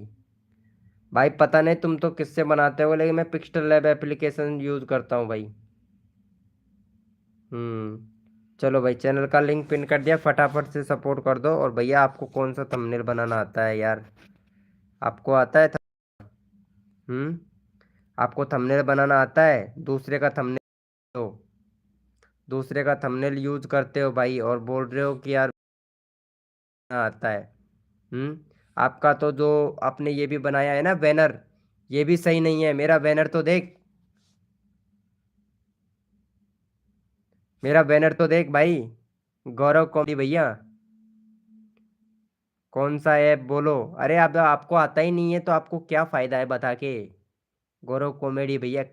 भाई पता नहीं तुम तो किससे बनाते हो, लेकिन मैं पिक्सल लैब एप्लीकेशन यूज़ करता हूँ भाई। चलो भाई, चैनल का लिंक पिन कर दिया, फटाफट से सपोर्ट कर दो। और भैया आपको कौन सा थंबनेल बनाना आता है यार? आपको आता है हम्म आपको थंबनेल बनाना आता है? हो दूसरे का थंबनेल यूज करते हो भाई, और बोल रहे हो कि यार आता है। आपका तो जो आपने ये भी बनाया है ना बैनर, ये भी सही नहीं है। मेरा बैनर तो देख, मेरा बैनर तो देख भाई। गौरव कॉमेडी भैया, कौन सा ऐप बोलो? अरे अब आपको आता ही नहीं है तो आपको क्या फायदा है बता के? गौरव कॉमेडी भैया,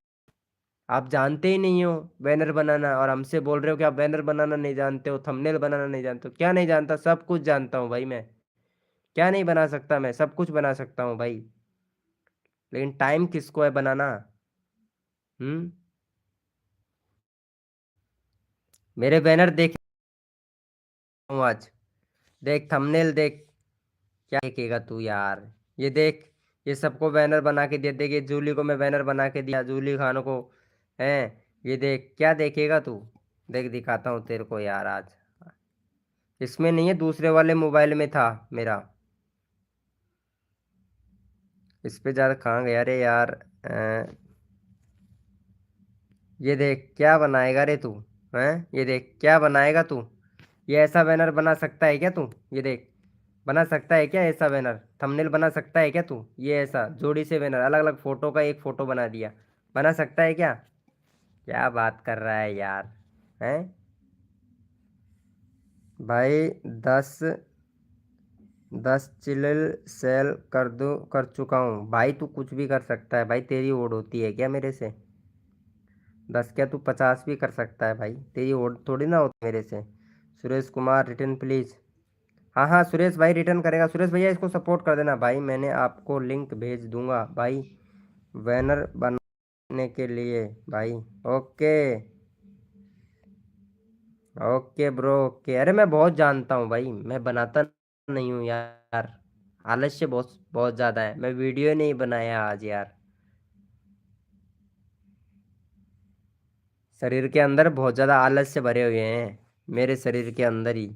आप जानते ही नहीं हो बैनर बनाना, और हमसे बोल रहे हो कि आप बैनर बनाना नहीं जानते हो, थंबनेल बनाना नहीं जानते हो। क्या नहीं जानता? सब कुछ जानता हूँ भाई मैं। क्या नहीं बना सकता? मैं सब कुछ बना सकता हूँ भाई, लेकिन टाइम किसको है बनाना? हम्म मेरे बैनर देख हूँ आज। देख थंबनेल देख, क्या देखेगा तू यार? ये देख, ये सबको बैनर बना के दे देगी। जूली को मैं बैनर बना के दिया, जूली खान को है। ये देख, क्या देखेगा तू? देख दिखाता हूँ तेरे को यार आज। इसमें नहीं है, दूसरे वाले मोबाइल में था मेरा। इस पे ज़्यादा कहाँ गया रे यार? ये देख क्या बनाएगा रे तू? हैं, ये देख क्या बनाएगा तू? ये ऐसा बैनर बना सकता है क्या तू? ये देख, बना सकता है क्या ऐसा बैनर? थंबनेल बना सकता है क्या तू? ये ऐसा जोड़ी से बैनर, अलग अलग फोटो का एक फोटो बना दिया, बना सकता है क्या? क्या बात कर रहा है यार? हैं भाई, 10 चिल्ल सेल कर चुका हूँ भाई। तू कुछ भी कर सकता है भाई, तेरी ओढ़ होती है क्या मेरे से? 10 क्या, तू 50 भी कर सकता है भाई, तेरी ओढ़ थोड़ी ना होती मेरे से। Suresh Kumar return please. हाँ हाँ, सुरेश भाई रिटर्न करेगा। सुरेश भैया इसको सपोर्ट कर देना भाई, मैंने आपको लिंक भेज दूंगा भाई, बैनर बनाने के लिए भाई। Okay, okay bro, okay. अरे मैं बहुत जानता हूँ भाई, मैं बनाता नहीं हूँ यार। आलस्य बहुत बहुत ज़्यादा है, मैं वीडियो नहीं बनाया आज यार। शरीर के अंदर बहुत ज़्यादा आलस्य भरे हुए हैं, मेरे शरीर के अंदर ही।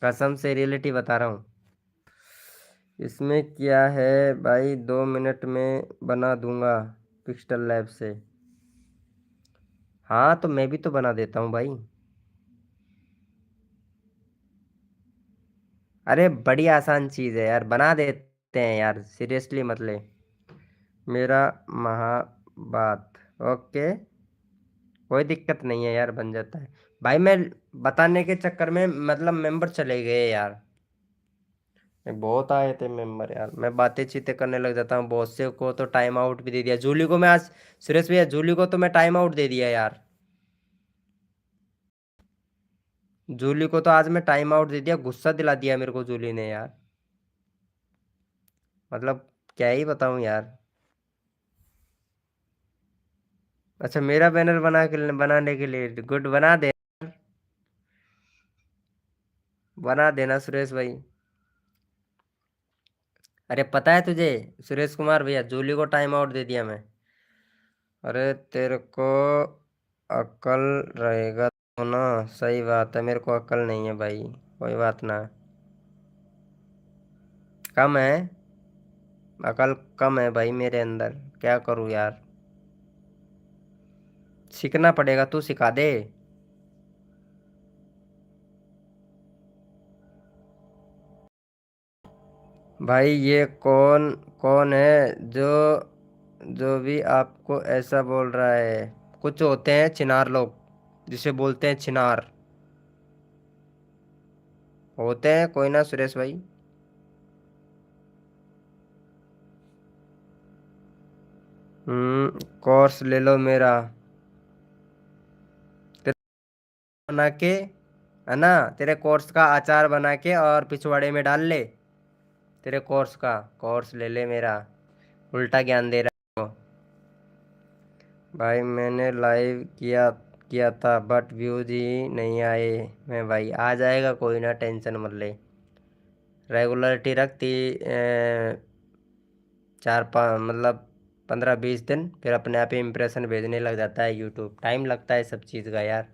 कसम से रियलिटी बता रहा हूँ। इसमें क्या है भाई, 2 मिनट में बना दूंगा पिक्सल लैब से। हाँ तो मैं भी तो बना देता हूँ भाई। अरे बड़ी आसान चीज़ है यार, बना देते हैं यार, सीरियसली मत ले मेरा महाबात। ओके, कोई दिक्कत नहीं है यार, बन जाता है भाई। मैं बताने के चक्कर में मतलब मेंबर चले गए यार, बहुत आए थे मेंबर यार। मैं बातें चीतें करने लग जाता हूँ, बहुत से को तो टाइम आउट भी दे दिया। जूली को मैं आज, सुरेश भैया जूली को तो मैं टाइम आउट दे दिया यार। जूली को तो आज मैं टाइम आउट दे दिया, गुस्सा दिला दिया मेरे को जूली ने यार। मतलब क्या ही बताऊं यार। अच्छा, मेरा बैनर बनाने के लिए गुड, बना देना सुरेश भाई। अरे पता है तुझे सुरेश कुमार भैया, जूली को टाइम आउट दे दिया मैं। अरे तेरे को अक्ल रहेगा तो ना। सही बात है, मेरे को अक्ल नहीं है भाई, कोई बात ना। कम है, अकल कम है भाई मेरे अंदर, क्या करूँ यार? सीखना पड़ेगा, तू सिखा दे। भाई ये कौन कौन है जो जो भी आपको ऐसा बोल रहा है? कुछ होते हैं चिनार लोग, जिसे बोलते हैं चिनार, होते हैं। कोई ना सुरेश भाई। कोर्स ले लो मेरा, तेरे बना के, है ना? तेरे कोर्स का अचार बना के और पिछवाड़े में डाल ले। तेरे कोर्स का कोर्स ले ले मेरा, उल्टा ज्ञान दे रहा हूँ भाई। मैंने लाइव किया था बट व्यूज ही नहीं आए। मैं भाई आ जाएगा, कोई ना, टेंशन मत ले। रेगुलरिटी रखती 4 5 मतलब 15 20 दिन, फिर अपने आप ही इम्प्रेशन भेजने लग जाता है यूट्यूब। टाइम लगता है सब चीज़ का यार।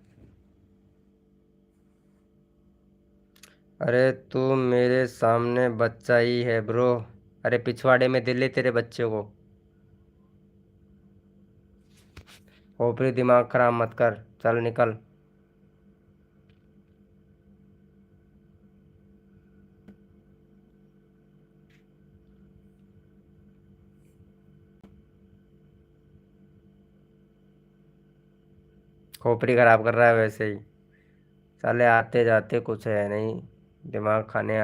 अरे तू मेरे सामने बच्चा ही है ब्रो। अरे पिछवाड़े में दिल्ली तेरे बच्चे को। खोपड़ी दिमाग खराब मत कर। चल निकल। खोपड़ी खराब कर रहा है वैसे ही। साले आते जाते कुछ है नहीं। दिमाग खाने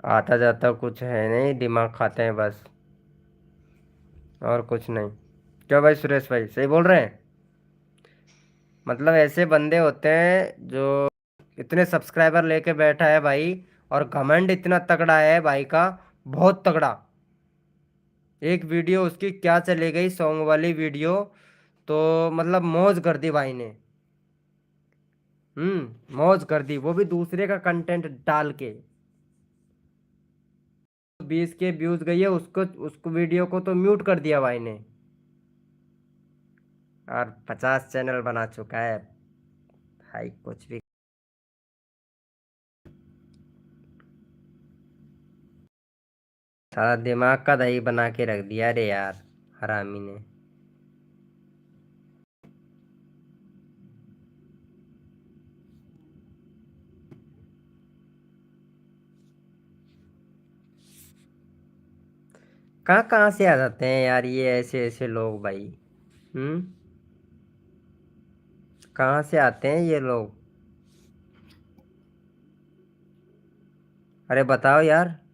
आता जाता कुछ है नहीं, दिमाग खाते हैं बस। और कुछ नहीं। क्या भाई सुरेश भाई सही बोल रहे हैं? मतलब ऐसे बंदे होते हैं जो इतने सब्सक्राइबर लेके बैठा है भाई। और घमंड इतना तगड़ा है भाई का। बहुत तगड़ा। एक वीडियो उसकी क्या चली गई, सॉन्ग वाली वीडियो। तो मतलब मौज कर दी भाई ने। मौज कर दी, वो भी दूसरे का कंटेंट डाल के। 20 के व्यूज गई है उसको, उसको वीडियो को तो म्यूट कर दिया भाई ने। और 50 चैनल बना चुका है भाई, कुछ भी। सारा दिमाग का दही बना के रख दिया रे यार, हरामी ने। कहाँ कहाँ से आ जाते हैं यार ये ऐसे ऐसे लोग भाई। हम्म। कहाँ से आते हैं ये लोग? अरे बताओ यार।